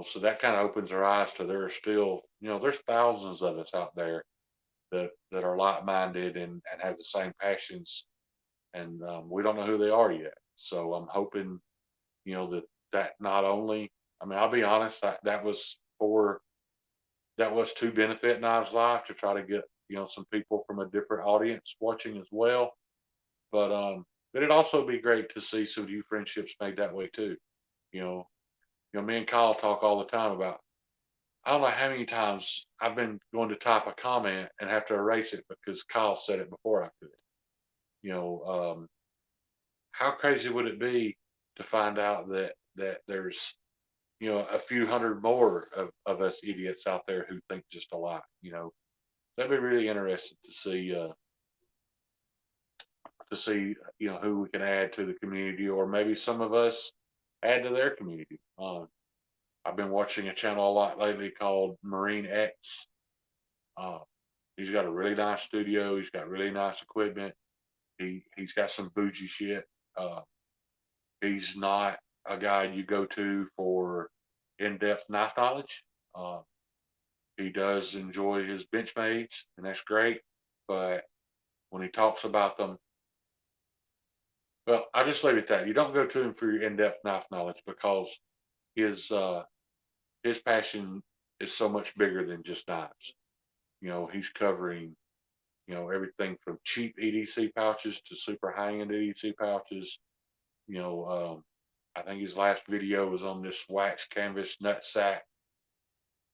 So that kind of opens our eyes to there are still, there's thousands of us out there that are like-minded and have the same passions, and we don't know who they are yet. So I'm hoping, that not only, I mean, I'll be honest, that was to benefit Knives Life to try to get, some people from a different audience watching as well. But it'd also be great to see some new friendships made that way too. You know, me and Kyle talk all the time about, I don't know how many times I've been going to type a comment and have to erase it because Kyle said it before I could. You know, how crazy would it be to find out that there's, a few hundred more of us idiots out there who think just alike. That'd be really interesting to see, who we can add to the community, or maybe some of us add to their community. I've been watching a channel a lot lately called Marine X. Uh, he's got a really nice studio. He's got really nice equipment. He's got some bougie shit. Uh, he's not a guy you go to for in-depth knife knowledge. Uh, he does enjoy his Benchmades, and that's great. But when he talks about them, well, I just leave it at that. You don't go to him for your in-depth knife knowledge because his uh, his passion is so much bigger than just knives. He's covering, everything from cheap EDC pouches to super high-end EDC pouches. You know, I think his last video was on this wax canvas nut sack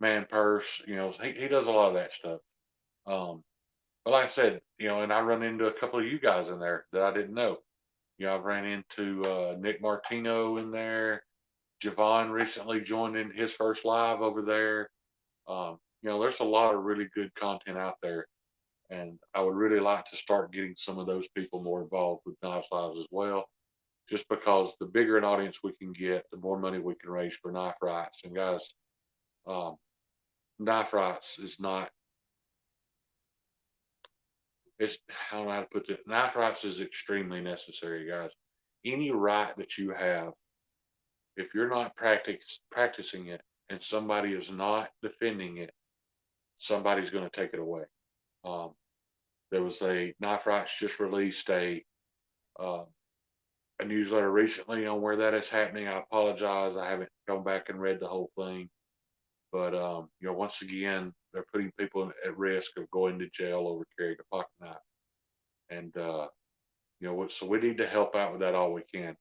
man purse. He does a lot of that stuff. Um, but like I said, and I run into a couple of you guys in there that I didn't know. I've ran into Nick Martino in there. Javon recently joined in his first live over there. There's a lot of really good content out there, and I would really like to start getting some of those people more involved with Knives Lives as well. Just because the bigger an audience we can get, the more money we can raise for knife rights. And guys, um, knife rights is not. It's I don't know how to put it. Knife rights is extremely necessary, guys. Any right that you have, if you're not practicing it, and somebody is not defending it, somebody's going to take it away. Um, there was a Knife Rights just released uh, a newsletter recently on where that is happening. I apologize, I haven't gone back and read the whole thing, but once again, they're putting people at risk of going to jail over carrying a pocket knife, and so we need to help out with that all we can.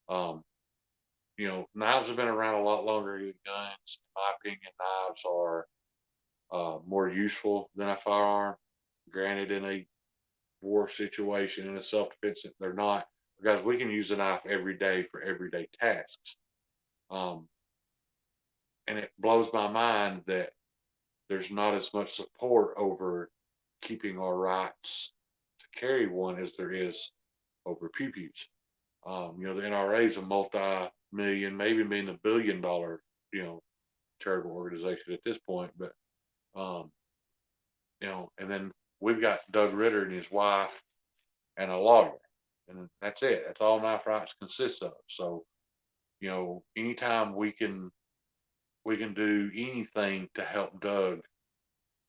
Um, Knives have been around a lot longer than guns. In my opinion, knives are more useful than a firearm. Granted, in a war situation, in a self-defense, they're not, because we can use a knife every day for everyday tasks. Um, and it blows my mind that there's not as much support over keeping our rights to carry one as there is over pew pews. The NRA is a multi-million, maybe even $1 billion, charitable organization at this point. But um, and then we've got Doug Ritter and his wife and a lawyer, and that's it. That's all knife rights consists of. So, anytime we can do anything to help Doug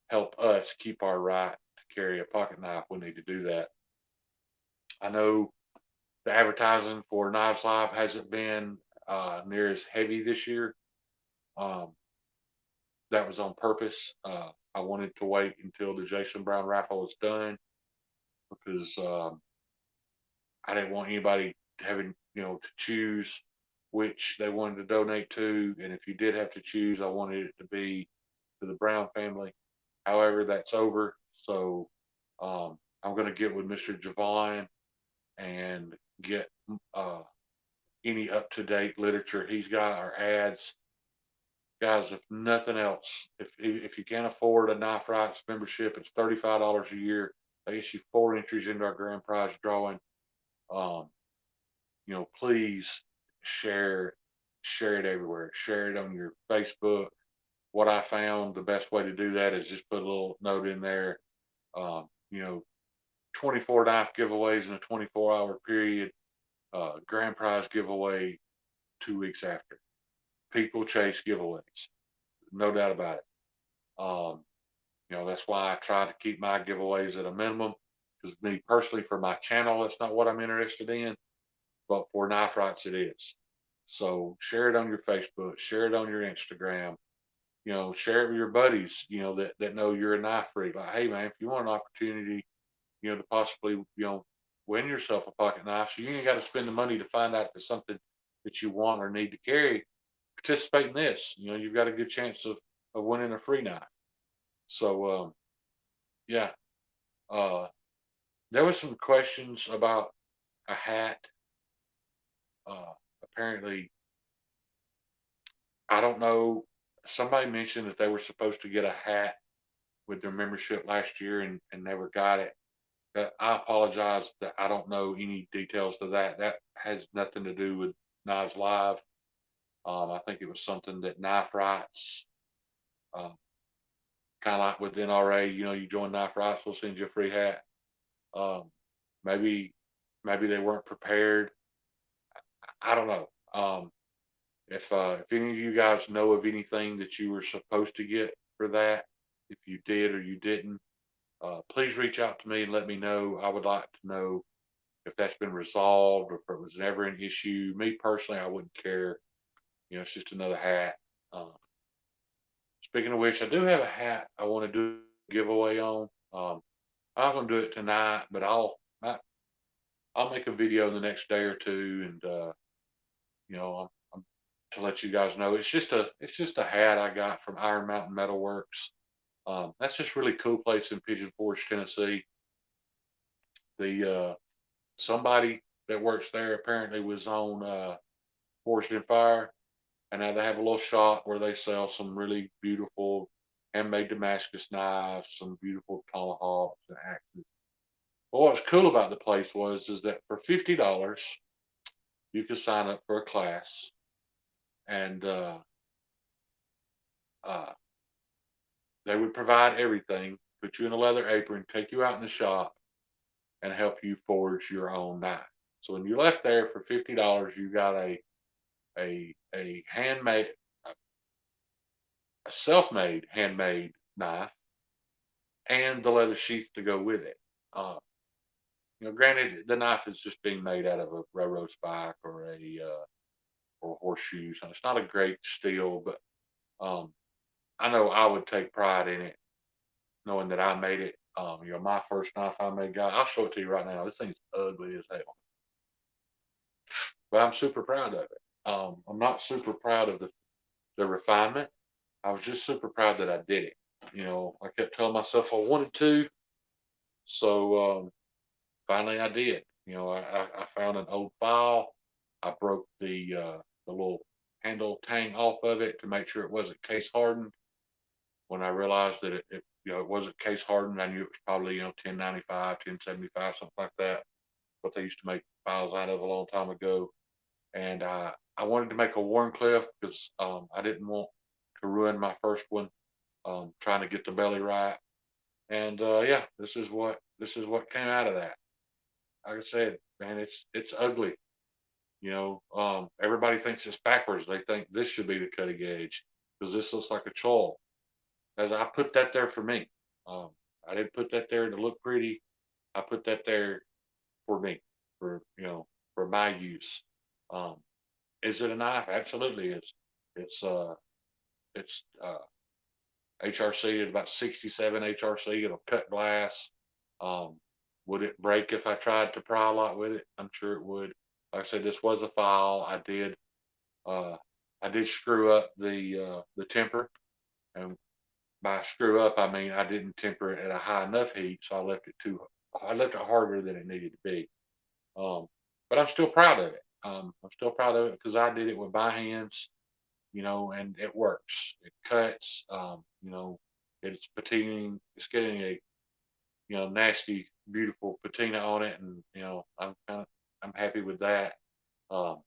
help us keep our right to carry a pocket knife, we need to do that. I know the advertising for Knives Live hasn't been near as heavy this year. Um, that was on purpose. I wanted to wait until the Jason Brown raffle was done because I didn't want anybody having, to choose which they wanted to donate to. And if you did have to choose, I wanted it to be to the Brown family. However, that's over. So I'm going to get with Mr. Javon and get uh, any up to date literature he's got or ads. Guys, if nothing else, if you can't afford a Knife Rights membership, it's $35 a year. they issue 4 entries into our grand prize drawing. Um, please share share it everywhere. Share it on your Facebook. What I found the best way to do that is just put a little note in there. Um, you know, 24 knife giveaways in a 24-hour period. Grand prize giveaway 2 weeks after. People chase giveaways, no doubt about it. That's why I try to keep my giveaways at a minimum. Because me personally, for my channel, that's not what I'm interested in. But for Knife Rights, it is. So share it on your Facebook, share it on your Instagram. Share it with your buddies. That know you're a knife freak. Like, hey man, if you want an opportunity, to possibly, win yourself a pocket knife, so you ain't got to spend the money to find out if it's something that you want or need to carry. Participate in this. You've got a good chance of winning a free knife. So yeah. Uh, there was some questions about a hat. Apparently, I don't know. Somebody mentioned that they were supposed to get a hat with their membership last year and never got it. I apologize that I don't know any details to that. That has nothing to do with Knives Live. I think it was something that Knife Rights, uh, kind of like with NRA, you join Knife Rights, we'll send you a free hat. Um, maybe, maybe they weren't prepared. I don't know. If any of you guys know of anything that you were supposed to get for that, if you did or you didn't, please reach out to me and let me know. I would like to know if that's been resolved or if it was never an issue. Me personally, I wouldn't care. It's just another hat. Um, Speaking of which, I do have a hat I want to do a giveaway on. I'm not gonna do it tonight, but I'll make a video in the next day or two, and you know, to let you guys know. It's just a hat I got from Iron Mountain Metalworks. That's just really cool place in Pigeon Forge, Tennessee. The Somebody that works there apparently was on Forged in Fire, and now they have a little shop where they sell some really beautiful handmade Damascus knives, some beautiful tomahawks and axes. But what's cool about the place is that for $50 you could sign up for a class, and uh, they would provide everything, put you in a leather apron, take you out in the shop, and help you forge your own knife. So when you left there for $50, you got a handmade, a self-made handmade knife, and the leather sheath to go with it. Uh, Granted, the knife is just being made out of a railroad spike or a horseshoe, so it's not a great steel, but um, I know I would take pride in it, knowing that I made it. My first knife I made, guy, I'll show it to you right now. This thing's ugly as hell, but I'm super proud of it. I'm not super proud of the refinement. I was just super proud that I did it. I kept telling myself I wanted to, so finally I did. I found an old file. I broke the little handle tang off of it to make sure it wasn't case hardened. When I realized that it wasn't case hardened, I knew it was probably 1095, 1075, something like that. What they used to make files out of a long time ago. And I wanted to make a Wharncliffe because I didn't want to ruin my first one, trying to get the belly right. And yeah, this is what came out of that. Like I said, man, it's ugly. Everybody thinks it's backwards. They think this should be the cutting edge because this looks like a choil. As I put that there for me. Um, I didn't put that there to look pretty. I put that there for me, for my use. Um, is it a knife? Absolutely, it's uh it's HRC at about 67 HRC. It'll cut glass. Um, would it break if I tried to pry a lot with it? I'm sure it would. Like I said, this was a file. Uh, I did screw up the temper, and by screw up I mean I didn't temper it at a high enough heat, so I left it harder than it needed to be. Um, but I'm still proud of it. I'm still proud of it because I did it with my hands, and it works. It cuts. It's patinaing. It's getting nasty, beautiful patina on it, and I'm happy with that. Um,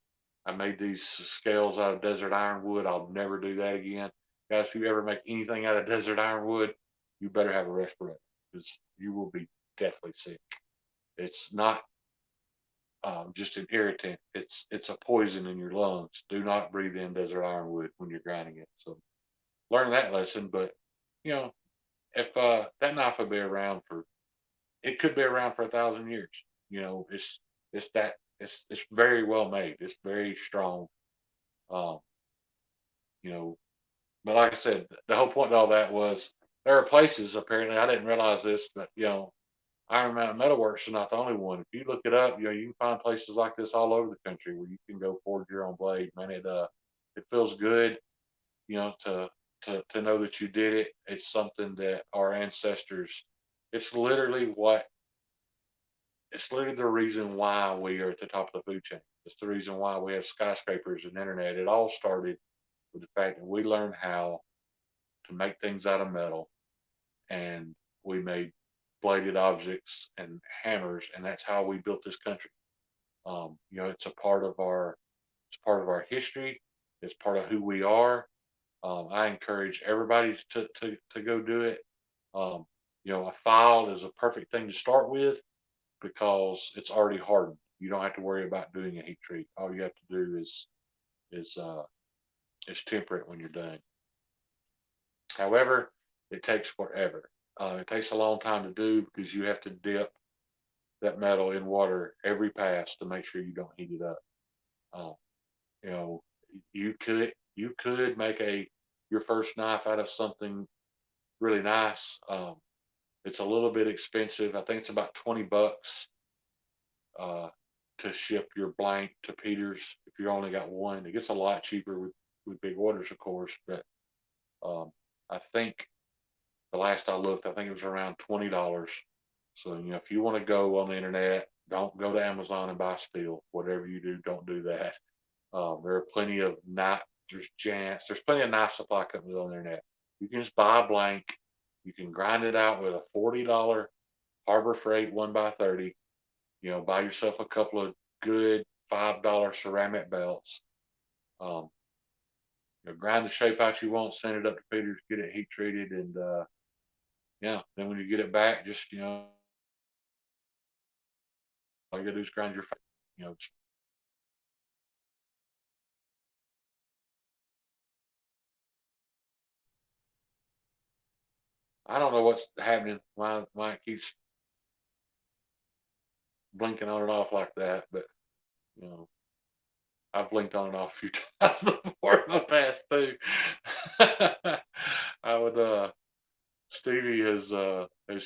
I made these scales out of desert ironwood. I'll never do that again, guys. If you ever make anything out of desert ironwood, you better have a respirator because you will be deathly sick. It's not just an irritant. It's a poison in your lungs. Do not breathe in desert ironwood when you're grinding it. So learn that lesson. But you know, if that knife will be around for, it could be around for 1,000 years. It's very well made. It's very strong. Um, you know, but like I said, the whole point of all that was there are places apparently I didn't realize this, but Iron Mountain Metalworks is not the only one. If you look it up, you can find places like this all over the country where you can go forge your own blade. Man, it feels good, to know that you did it. It's something that our ancestors. It's literally what. It's literally the reason why we are at the top of the food chain. It's the reason why we have skyscrapers and internet. It all started with the fact that we learned how to make things out of metal, and we made bladed objects and hammers, and that's how we built this country. It's a part of our history. It's part of who we are. I encourage everybody to go do it. Um, a file is a perfect thing to start with because it's already hardened. You don't have to worry about doing a heat treat. All you have to do is uh, is temper it when you're done. However, it takes forever. It takes a long time to do because you have to dip that metal in water every pass to make sure you don't heat it up. Um, you know, you could make your first knife out of something really nice. It's a little bit expensive. I think it's about $20 uh, to ship your blank to Peters if you only got one. It gets a lot cheaper with big orders, of course, but um, I think the last I looked, I think it was around $20. So if you want to go on the internet, don't go to Amazon and buy steel. Whatever you do, don't do that. There are plenty of knife. There's Jants. There's plenty of knife supply companies on the internet. You can just buy a blank. You can grind it out with a $40 Harbor Freight 1x30. Buy yourself a couple of good $5 ceramic belts. Um, grind the shape out you want, send it up to Peters, get it heat treated, and yeah. Then when you get it back, just all you gotta do is grind your. You know, I don't know what's happening. Why it keeps blinking on and off like that, but you know, I've blinked on and off a few times before in the past too. I would Stevie has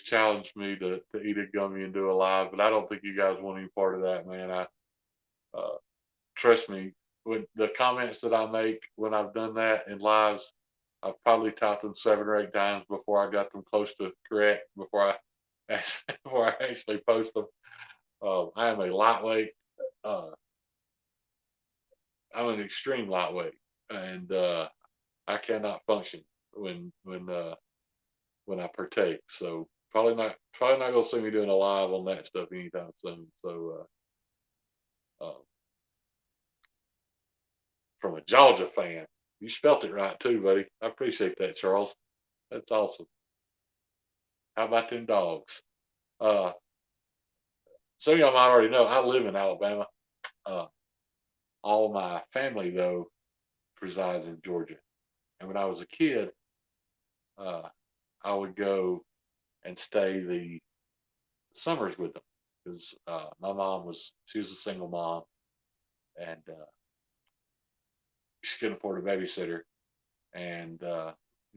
challenged me to eat a gummy and do a live, but I don't think you guys want any part of that, man. I uh, trust me, with the comments that I make when I've done that in lives, I've probably typed them 7 or 8 times before I got them close to correct before before I actually post them. I am a lightweight. Uh, I'm an extreme lightweight, and I cannot function when I partake. So probably not gonna see me doing a live on that stuff anytime soon. So from a Georgia fan, you spelt it right too, buddy. I appreciate that, Charles. That's awesome. How about them dogs? Uh, some of y'all might already know I live in Alabama. Uh, all my family though resides in Georgia, and when I was a kid, uh, I would go and stay the summers with them because my mom she was a single mom, and she couldn't afford a babysitter, and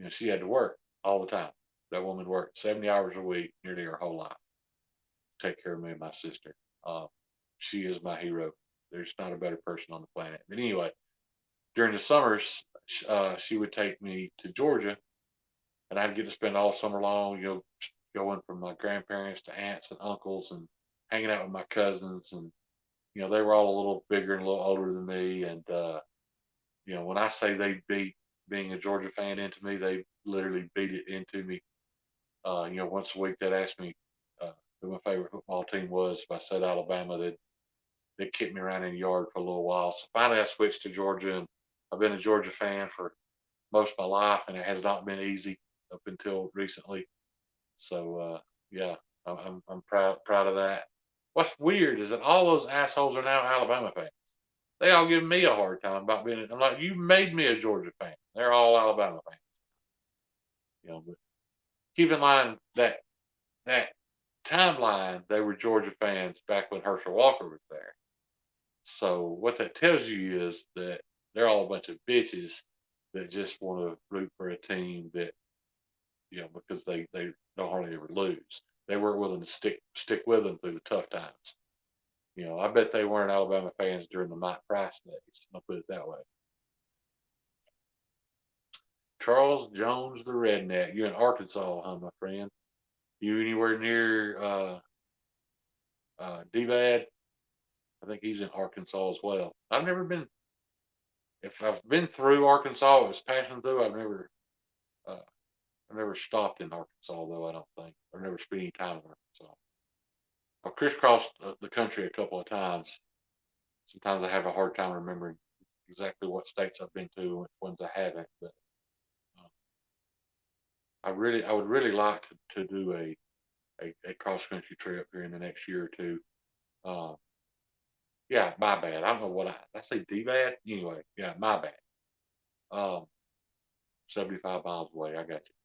she had to work all the time. That woman worked 70 hours a week nearly her whole life to take care of me and my sister. Uh, she is my hero. There's not a better person on the planet. But anyway, during the summers, she would take me to Georgia, and I'd get to spend all summer long, going from my grandparents to aunts and uncles and hanging out with my cousins. And, they were all a little bigger and a little older than me. And, when I say they beat being a Georgia fan into me, they literally beat it into me. Once a week they'd ask me, who my favorite football team was. If I said Alabama, they'd kick me around in the yard for a little while. So finally, I switched to Georgia, and I've been a Georgia fan for most of my life, and it has not been easy up until recently. So yeah, I'm proud of that. What's weird is that all those assholes are now Alabama fans. They all give me a hard time about being. I'm like, you made me a Georgia fan. They're all Alabama fans. But keep in mind that timeline, they were Georgia fans back when Herschel Walker was there. So what that tells you is that they're all a bunch of bitches that just want to root for a team that because they don't hardly ever lose. They weren't willing to stick with them through the tough times. I bet they weren't Alabama fans during the Mike Price days. I'll put it that way. Charles Jones, the redneck. You in Arkansas, huh, my friend? You anywhere near D-Bad? I think he's in Arkansas as well. I've never been. If I've been through Arkansas, it was passing through. Uh, I've never stopped in Arkansas though. I don't think. I've never spent any time in Arkansas. I've crisscrossed the country a couple of times. Sometimes I have a hard time remembering exactly what states I've been to and which ones I haven't. But uh, I would really like to do a cross country trip here in the next year or two. Uh, yeah, my bad. I don't know what I say. D bad anyway. Yeah, my bad. Um, 75 miles away. I got you.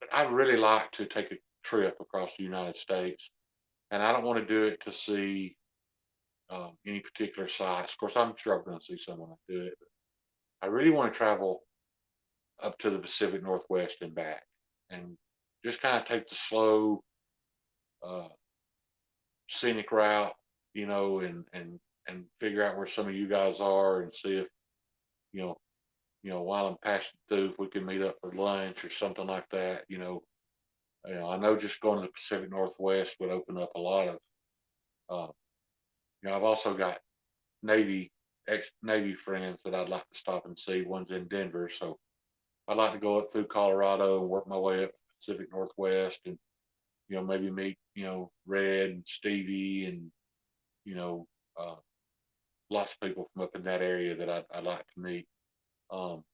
But I'd really like to take a trip across the United States, and I don't want to do it to see any particular sites. Of course, I'm sure I'm going to see some when I do it. But I really want to travel up to the Pacific Northwest and back, and just kind of take the slow, uh, scenic route, and figure out where some of you guys are, and see if you know, while I'm passing through, if we can meet up for lunch or something like that. I know just going to the Pacific Northwest would open up a lot of. Uh, I've also got ex-Navy friends that I'd like to stop and see. One's in Denver, so I'd like to go up through Colorado and work my way up the Pacific Northwest, and maybe meet Red and Stevie, and you know uh, lots of people from up in that area that I'd like to meet. Um,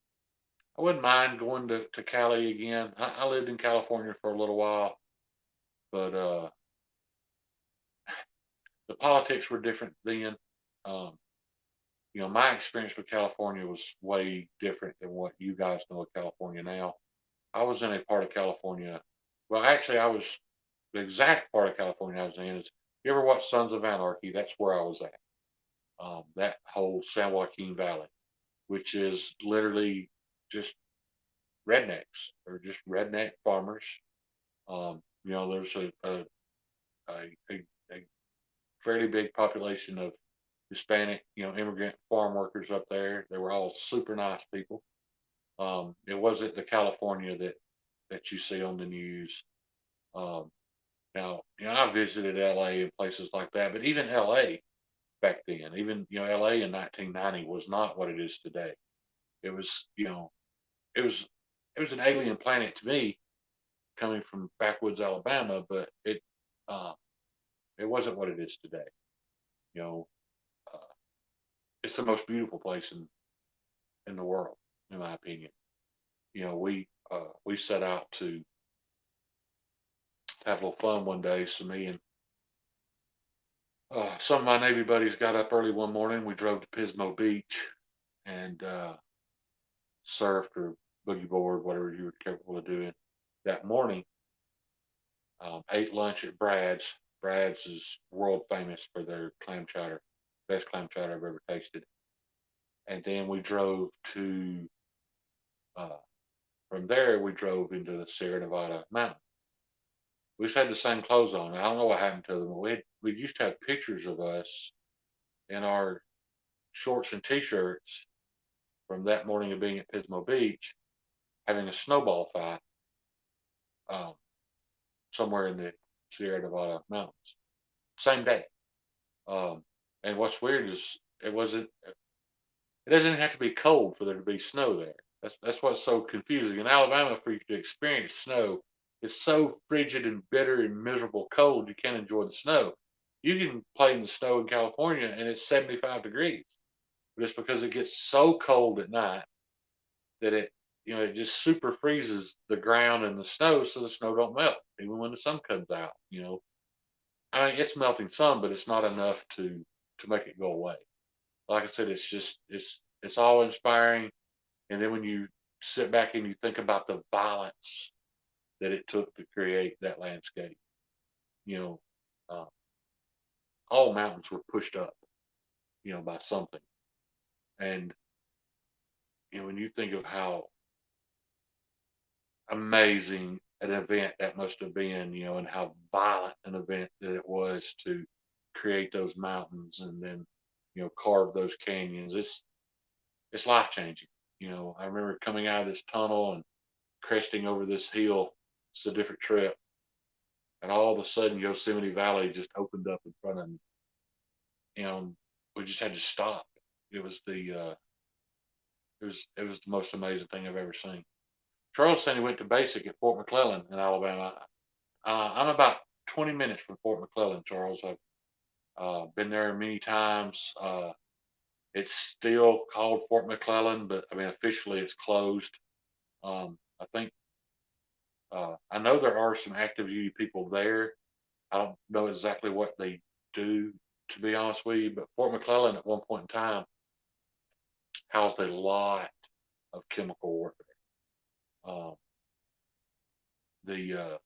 I wouldn't mind going to Cali again. I lived in California for a little while, but the politics were different then. Um, my experience with California was way different than what you guys know of California now. I was in a part of California. Well, actually, the exact part of California I was in is, you ever watch Sons of Anarchy? That's where I was at. That whole San Joaquin Valley, which is literally just rednecks or just redneck farmers. There's a fairly big population of Hispanic, immigrant farm workers up there. They were all super nice people. It wasn't the California that you see on the news. Um, Now, I visited LA and places like that, but even LA back then, even LA in 1990 was not what it is today. It was, it was it was an alien planet to me, coming from backwoods Alabama, but uh, it wasn't what it is today. You know, uh, it's the most beautiful place in the world, in my opinion. We set out to have a little fun one day. So me and some of my Navy buddies got up early one morning. We drove to Pismo Beach and surfed or boogie board, whatever you were capable of doing that morning. Ate lunch at Brad's. Brad's is world famous for their clam chowder, best clam chowder I've ever tasted. And then we drove to, uh, from there, we drove into the Sierra Nevada mountain. We just had the same clothes on. I don't know what happened to them. We used to have pictures of us in our shorts and t-shirts from that morning of being at Pismo Beach, having a snowball fight um, somewhere in the Sierra Nevada mountains. Same day. Um, and what's weird is it wasn't. It doesn't have to be cold for there to be snow there. That's what's so confusing. In Alabama, for you to experience snow, it's so frigid and bitter and miserable cold you can't enjoy the snow. You can play in the snow in California and it's 75 degrees, but it's because it gets so cold at night that it just super freezes the ground and the snow so the snow don't melt even when the sun comes out. I mean, it's melting some, but it's not enough to make it go away. Like I said, it's all inspiring. And then when you sit back and you think about the violence that it took to create that landscape, you know, uh, all mountains were pushed up, by something. And when you think of how amazing an event that must have been, and how violent an event that it was to create those mountains and then, carve those canyons. It's life changing. I remember coming out of this tunnel and cresting over this hill. It's a different trip, and all of a sudden Yosemite Valley just opened up in front of me, and we just had to stop. It was the most amazing thing I've ever seen. Charles said he went to basic at Fort McClellan in Alabama. I'm about 20 minutes from Fort McClellan, Charles. I've been there many times. It's still called Fort McClellan, but I mean officially it's closed. I think I know there are some active duty people there. I don't know exactly what they do, to be honest with you, but Fort McClellan at one point in time housed a lot of chemical warfare. Um, the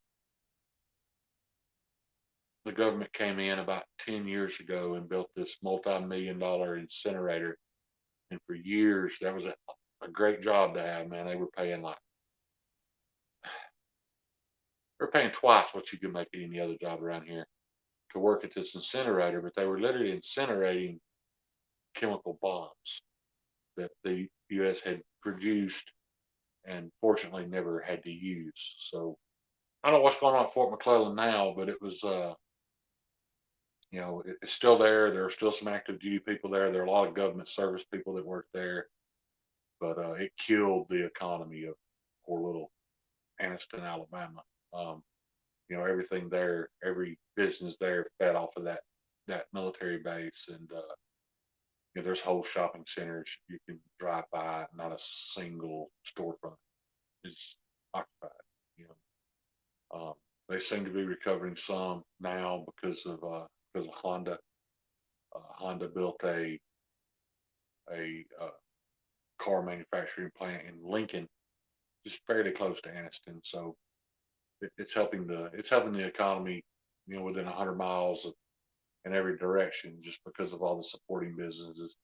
the government came in about 10 years ago and built this multi-million-dollar incinerator, and for years that was a great job to have. Man, they were paying twice what you could make at any other job around here to work at this incinerator, but they were literally incinerating chemical bombs that the U.S. had produced and fortunately never had to use. So I don't know what's going on at Fort McClellan now, but it was, it's still there. There are still some active duty people there. There are a lot of government service people that work there, but it killed the economy of poor little Anniston, Alabama. Um, everything there, every business there fed off of that military base, and there's whole shopping centers you can drive by, not a single storefront is occupied. You they seem to be recovering some now because of Honda. Honda built a car manufacturing plant in Lincoln, just fairly close to Anniston, so it's helping the economy, within 100 miles in every direction, just because of all the supporting businesses.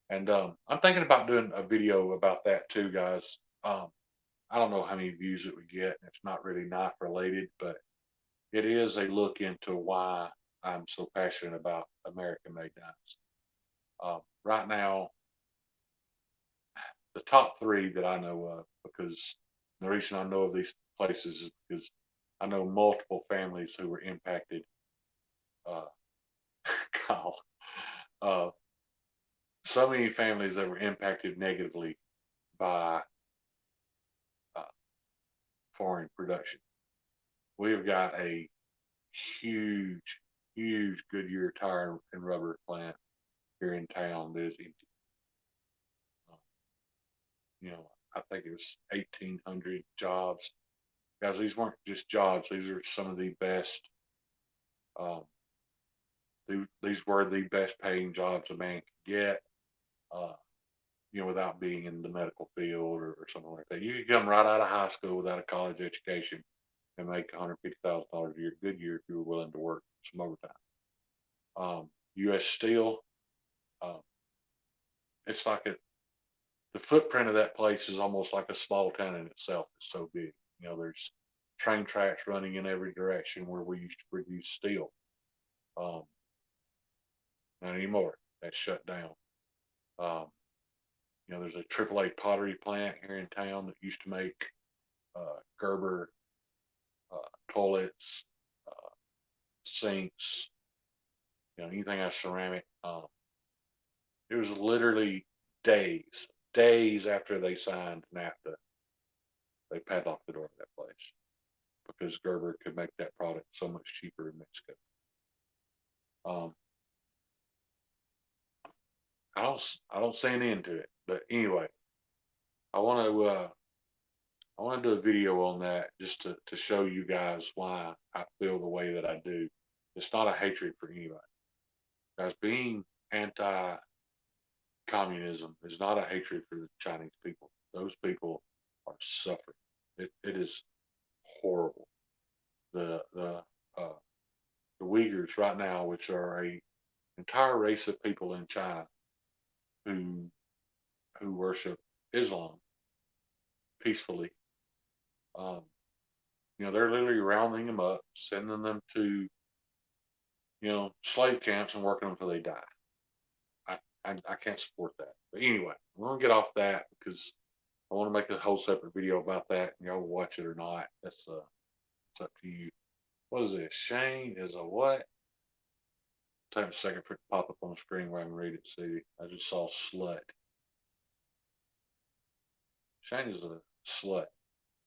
And I'm thinking about doing a video about that too, guys. Um, I don't know how many views it would get. It's not really knife related, but it is a look into why I'm so passionate about American made knives. Right now, the top three that I know of, because the reason I know of these places is because I know multiple families who were impacted. Uh, Kyle, uh, so many families that were impacted negatively by uh, foreign production. We've got a huge, huge Goodyear tire and rubber plant here in town that is empty. Uh, I think it was 1,800 jobs. Guys, these weren't just jobs. These are some of the best. Um, these were the best paying jobs a man could get. Uh, without being in the medical field or something like that. You could come right out of high school without a college education and make $150,000 a year, good year, if you were willing to work some overtime. U.S. Steel, um, it's like the footprint of that place is almost like a small town in itself. It's so big. There's train tracks running in every direction where we used to produce steel. Um, Not anymore. That's shut down. Um, there's a AAA pottery plant here in town that used to make Gerber toilets, uh, sinks, anything out of ceramic. It was literally days after they signed NAFTA, they padlocked the door of that place. because Gerber could make that product so much cheaper in Mexico. Um, I don't see an end to it. But anyway, I want to I want to do a video on that just to show you guys why I feel the way that I do. It's not a hatred for anybody. Guys, being anti-communism is not a hatred for the Chinese people. Those people are suffering. It is horrible. The uh, the Uyghurs right now, which are a entire race of people in China who worship Islam peacefully. Um, they're literally rounding them up, sending them to slave camps and working them until they die. I can't support that. But anyway, I'm gonna get off that because I want to make a whole separate video about that, and y'all will watch it or not. It's up to you. What is this? Shane is a what? Take a second for it to pop up on the screen where I can read it. See, I just saw slut. Shane is a slut.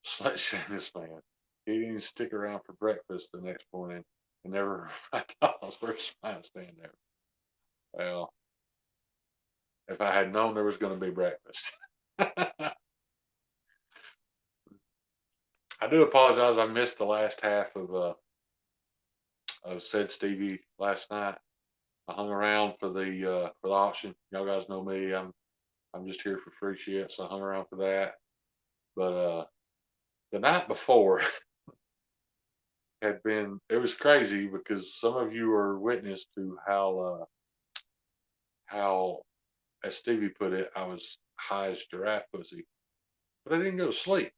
Slut Shane this man. He didn't even stick around for breakfast the next morning and never $5 where's mine stand there. Well, if I had known there was going to be breakfast. I do apologize. I missed the last half of Said Stevie last night. I hung around for the auction. Y'all guys know me. I'm just here for free shit, so I hung around for that. But the night before it was crazy because some of you are witness to how as Stevie put it, I was high as giraffe pussy, but I didn't go to sleep.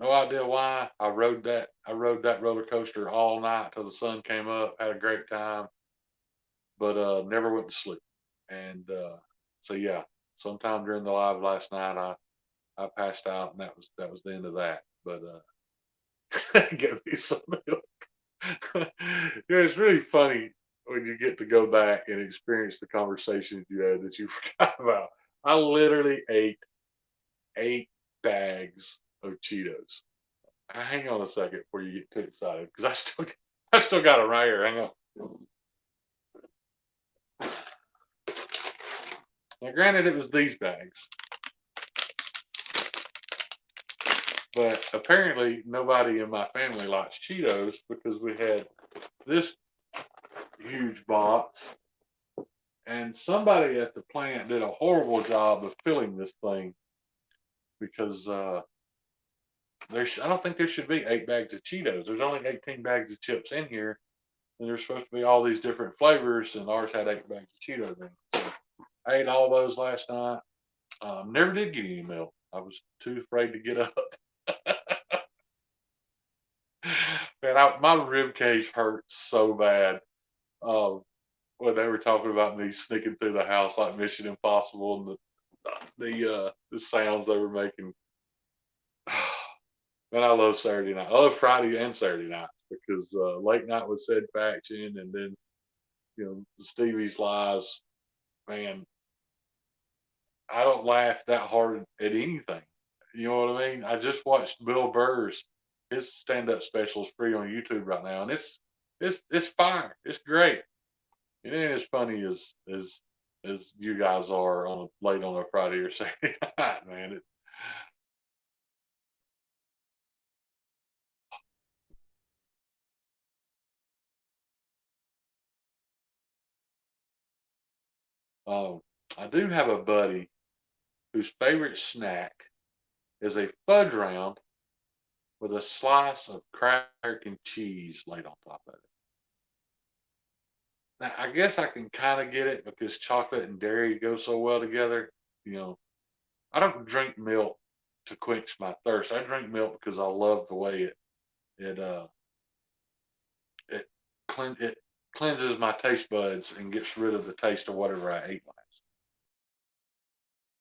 No idea why. I rode that roller coaster all night till the sun came up. Had a great time, but never went to sleep. And so yeah, sometime during the live last night, I passed out, and that was the end of that. But give me some milk. It's really funny when you get to go back and experience the conversations you had that you forgot about. I literally ate 8 bags of Cheetos. Hang on a second before you get too excited, because I still got it right here. Hang on. Now, granted, it was these bags, but apparently nobody in my family likes Cheetos because we had this huge box, and somebody at the plant did a horrible job of filling this thing because I don't think there should be 8 bags of Cheetos. There's only 18 bags of chips in here, and there's supposed to be all these different flavors, and ours had 8 bags of Cheetos in it. So I ate all those last night. Never did get any milk. I was too afraid to get up. Man, my rib cage hurt so bad when they were talking about me sneaking through the house like Mission Impossible and the sounds they were making. Man, I love Saturday night. I love Friday and Saturday nights because late night with Said Faction, and then Stevie's lives. Man, I don't laugh that hard at anything. You know what I mean? I just watched Bill Burr's his stand up special is free on YouTube right now, and it's fire. It's great. It ain't as funny as you guys are on late on a Friday or Saturday night, man. Um, I do have a buddy whose favorite snack is a fudge round with a slice of cracker and cheese laid on top of it. Now, I guess I can kind of get it because chocolate and dairy go so well together. You know, I don't drink milk to quench my thirst. I drink milk because I love the way it it it cleanses my taste buds and gets rid of the taste of whatever I ate last.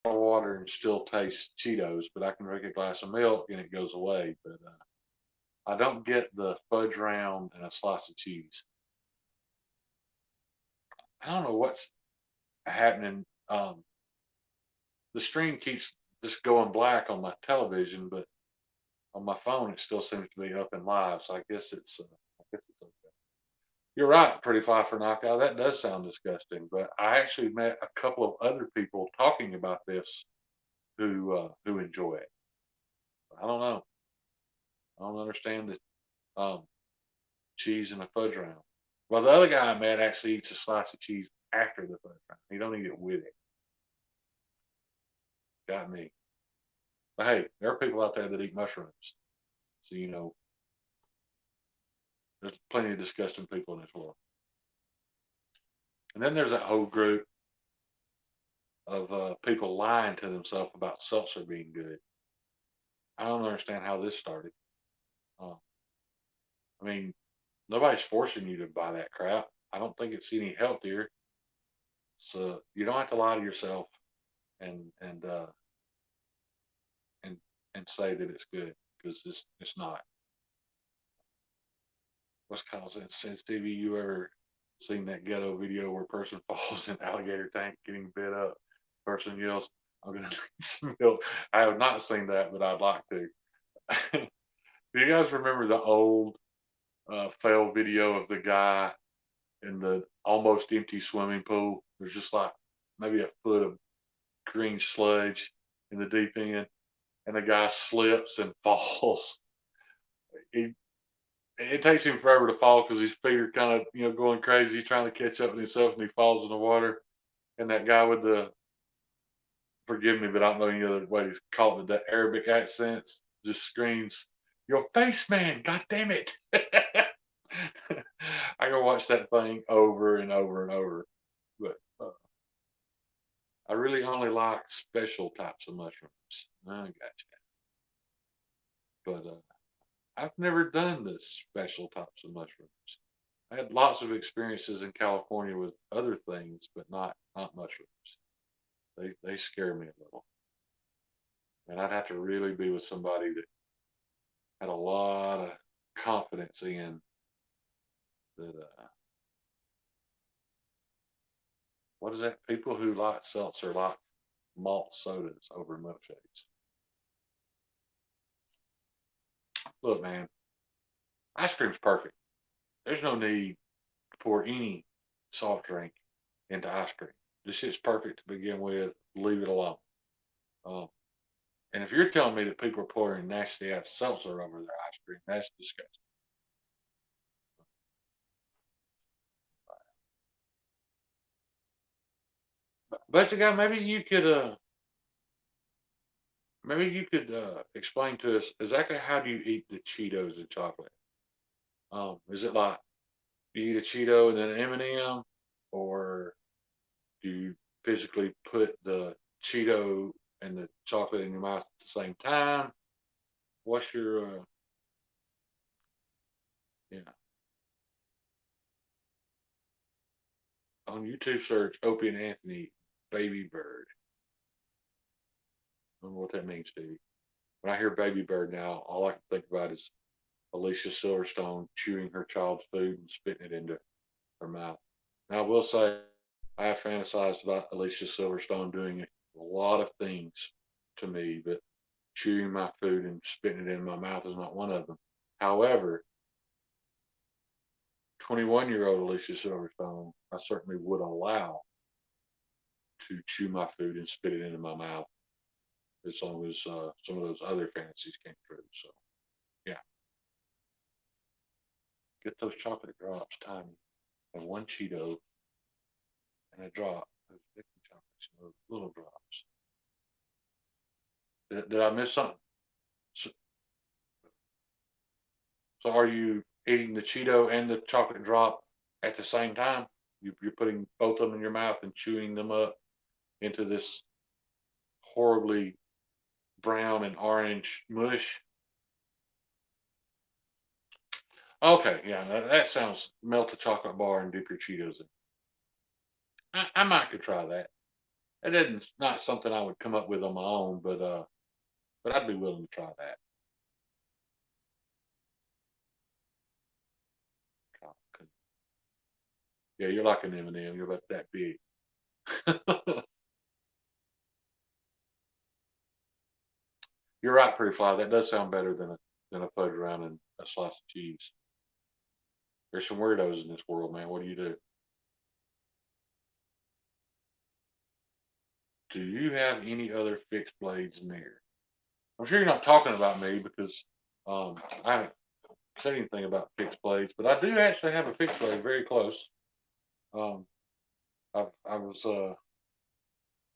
Water and still taste Cheetos, but I can drink a glass of milk and it goes away. But I don't get the fudge round and a slice of cheese. I don't know what's happening. The screen keeps just going black on my television, but On my phone, it still seems to be up and live, so I guess it's okay. You're right, pretty fly for knockout. That does sound disgusting, but I actually met a couple of other people talking about this who enjoy it. I don't know. I don't understand the cheese in a fudge round. Well, the other guy I met actually eats a slice of cheese after the fudge round. He don't eat it with it. Got me. But hey, there are people out there that eat mushrooms, so there's plenty of disgusting people in this world. And then there's that whole group of people lying to themselves about seltzer being good. I don't understand how this started. Uh, I mean, nobody's forcing you to buy that crap. I don't think it's any healthier. So you don't have to lie to yourself and and uh, and and say that it's good because it's not. What's causing since TV? You ever seen that ghetto video where a person falls in an alligator tank getting bit up? Person yells, "I'm gonna need some milk." I have not seen that, but I'd like to. Do you guys remember the old fail video of the guy in the almost empty swimming pool? There's just like maybe a foot of green sludge in the deep end, and the guy slips and falls. He, it takes him forever to fall because his feet are kind of going crazy, trying to catch up with himself, and he falls in the water. And that guy with the forgive me, but I don't know any other way to call it, the Arabic accents just screams, "Your face, man! God damn it!" I can watch that thing over and over and over. But I really only like special types of mushrooms. I gotcha. But I've never done the special types of mushrooms. I had lots of experiences in California with other things, but not mushrooms. They scare me a little, and I'd have to really be with somebody that had a lot of confidence in that. What is that? People who like seltzer like malt sodas over milkshakes. Look, man, ice cream's perfect. There's no need to pour any soft drink into ice cream. This shit's perfect to begin with. Leave it alone. Um, and if you're telling me that people are pouring nasty ass seltzer over their ice cream, that's disgusting. But you got maybe you could explain to us exactly how do you eat the Cheetos and chocolate? Is it like you eat a Cheeto and then an M&M, or do you physically put the Cheeto and the chocolate in your mouth at the same time? What's your yeah? On YouTube search Opie and Anthony Baby Bird. I don't know what that means, Stevie. When I hear Baby Bird now, all I can think about is Alicia Silverstone chewing her child's food and spitting it into her mouth. Now, I will say, I have fantasized about Alicia Silverstone doing a lot of things to me, but chewing my food and spitting it in my mouth is not one of them. However, 21-year-old Alicia Silverstone, I certainly would allow to chew my food and spit it into my mouth as long as some of those other fantasies came true. So, yeah, get those chocolate drops, tiny, and one Cheeto and a drop. Those Dickey chocolates, those little drops. Did I miss something? So, so, are you eating the Cheeto and the chocolate drop at the same time? You're putting both of them in your mouth and chewing them up into this horribly brown and orange mush. Okay, yeah, that sounds melt a chocolate bar and dip your Cheetos in. I might could try that. It isn't not something I would come up with on my own, but I'd be willing to try that. Yeah, you're like an M&M. You're about that big. you're right, Pretty Fly. That does sound better than a fudge round and a slice of cheese. There's some weirdos in this world, man. What do you do? Do you have any other fixed blades near? I'm sure you're not talking about me because I haven't said anything about fixed blades, but I do actually have a fixed blade very close. Um, I was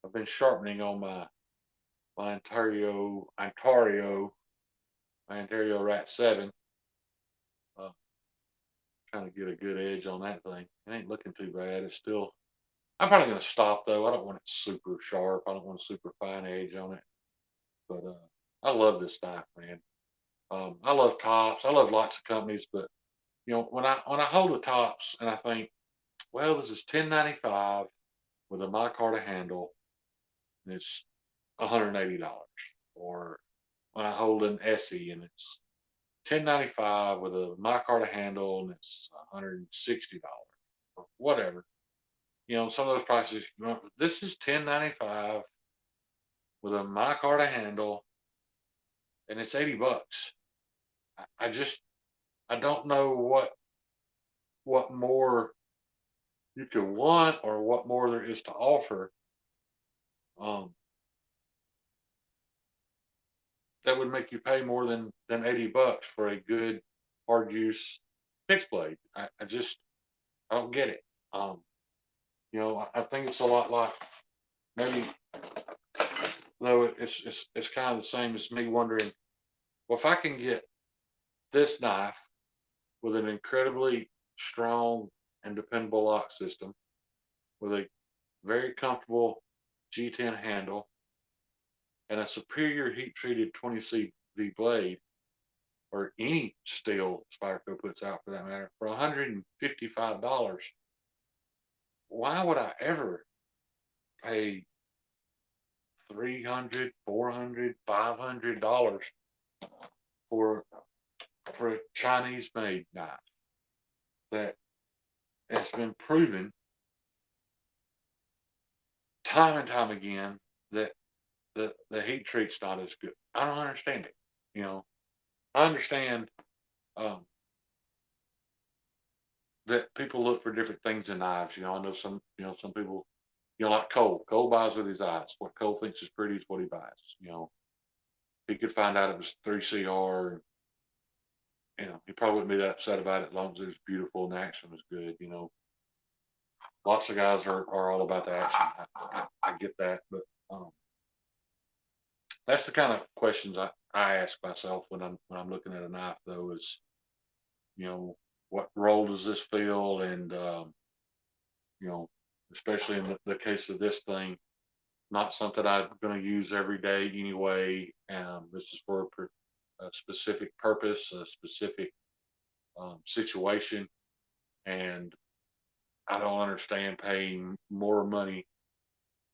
I've been sharpening on my Ontario Rat 7, uh, trying to get a good edge on that thing. It ain't looking too bad. It's still. I'm probably gonna stop though. I don't want it super sharp. I don't want a super fine edge on it. But I love this knife, man. I love Tops. I love lots of companies, but when I hold the Tops and I think, well, this is 10.95 with a micarta handle, and it's $180. Or when I hold an Essie and it's 10.95 with a micarta handle and it's $160 or whatever. Some of those prices. This is 10.95 with a micarta handle and it's $80. I don't know what more you could want or what more there is to offer. Um, that would make you pay more than $80 for a good hard use fixed blade. I don't get it. I think it's a lot like maybe though it's kind of the same as me wondering, well, if I can get this knife with an incredibly strong and dependable lock system with a very comfortable G10 handle and a superior heat treated 20CV blade, or any steel Spyderco puts out for that matter, for $155, why would I ever pay 300, 400, $500 for a Chinese made knife that has been proven time and time again that the heat treat's not as good? I don't understand it. You know, I understand um, that people look for different things in knives. I know some people, like Cole. Cole buys with his eyes. What Cole thinks is pretty is what he buys. He could find out it was 3CR. He probably wouldn't be that upset about it as long as it was beautiful and the action was good. Lots of guys are all about the action. I get that, but um, that's the kind of questions I ask myself when I'm looking at a knife. Though is you know what role does this fill, and you know especially in the case of this thing, not something I'm going to use every day anyway. This is for a specific purpose, a specific situation, and I don't understand paying more money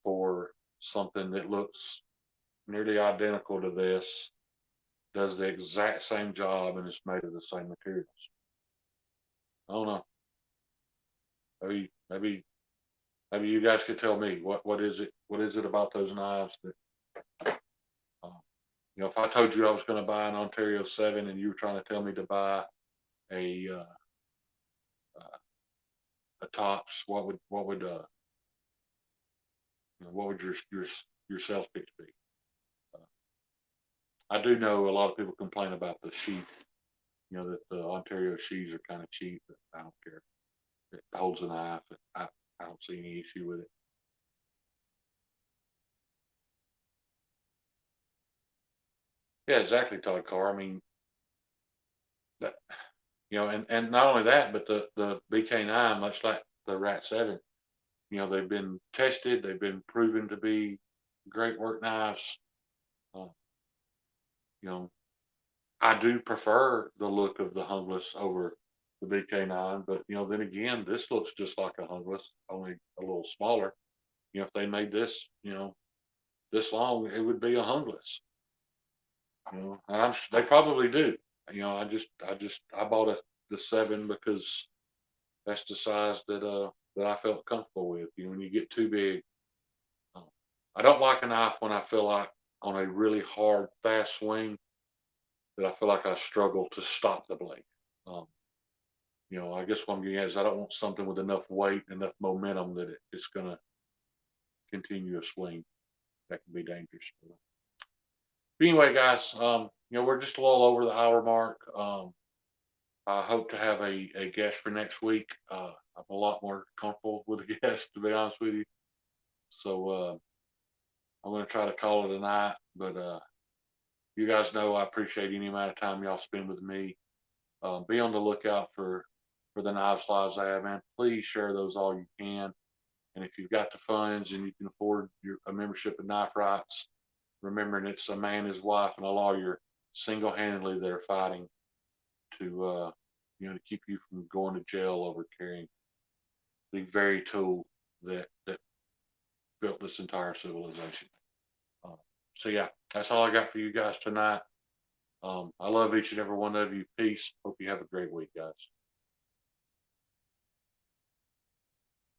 for something that looks nearly identical to this, does the exact same job, and is made of the same materials. I don't know. Maybe you guys could tell me what is it about those knives that um, if I told you I was going to buy an Ontario 7 and you were trying to tell me to buy a uh, a Tops, what would your sales pitch be? Uh, I do know a lot of people complain about the sheath, that the Ontario sheaths are kind of cheap, but I don't care. It holds a knife. I don't see any issue with it. Yeah, exactly, Todd Carr. I mean, that, and not only that, but the BK9, much like the Rat 7, they've been tested, they've been proven to be great work knives. Uh, you know, I do prefer the look of the hungless over the BK9, but then again, this looks just like a hungless, only a little smaller. If they made this, this long, it would be a hungless. And they probably do. I bought the 7 because that's the size that I felt comfortable with. When you get too big, uh, I don't like a knife when I feel like on a really hard, fast swing that I feel like I struggle to stop the blade. Um, I guess what I'm getting at is I don't want something with enough weight, enough momentum that it's going to continue a swing that can be dangerous. But anyway, guys, we're just a little over the hour mark. I hope to have a guest for next week. I'm a lot more comfortable with a guest, to be honest with you. So I'm going to try to call it a night. But you guys know I appreciate any amount of time y'all spend with me. Be on the lookout for the knives lives I have, man. Please share those all you can. And if you've got the funds and you can afford a membership in Knife Rights, remembering it's a man, his wife, and a lawyer single-handedly that are fighting to keep you from going to jail over carrying the very tool that built this entire civilization. Um, so yeah, that's all I got for you guys tonight. I love each and every one of you. Peace. Hope you have a great week, guys.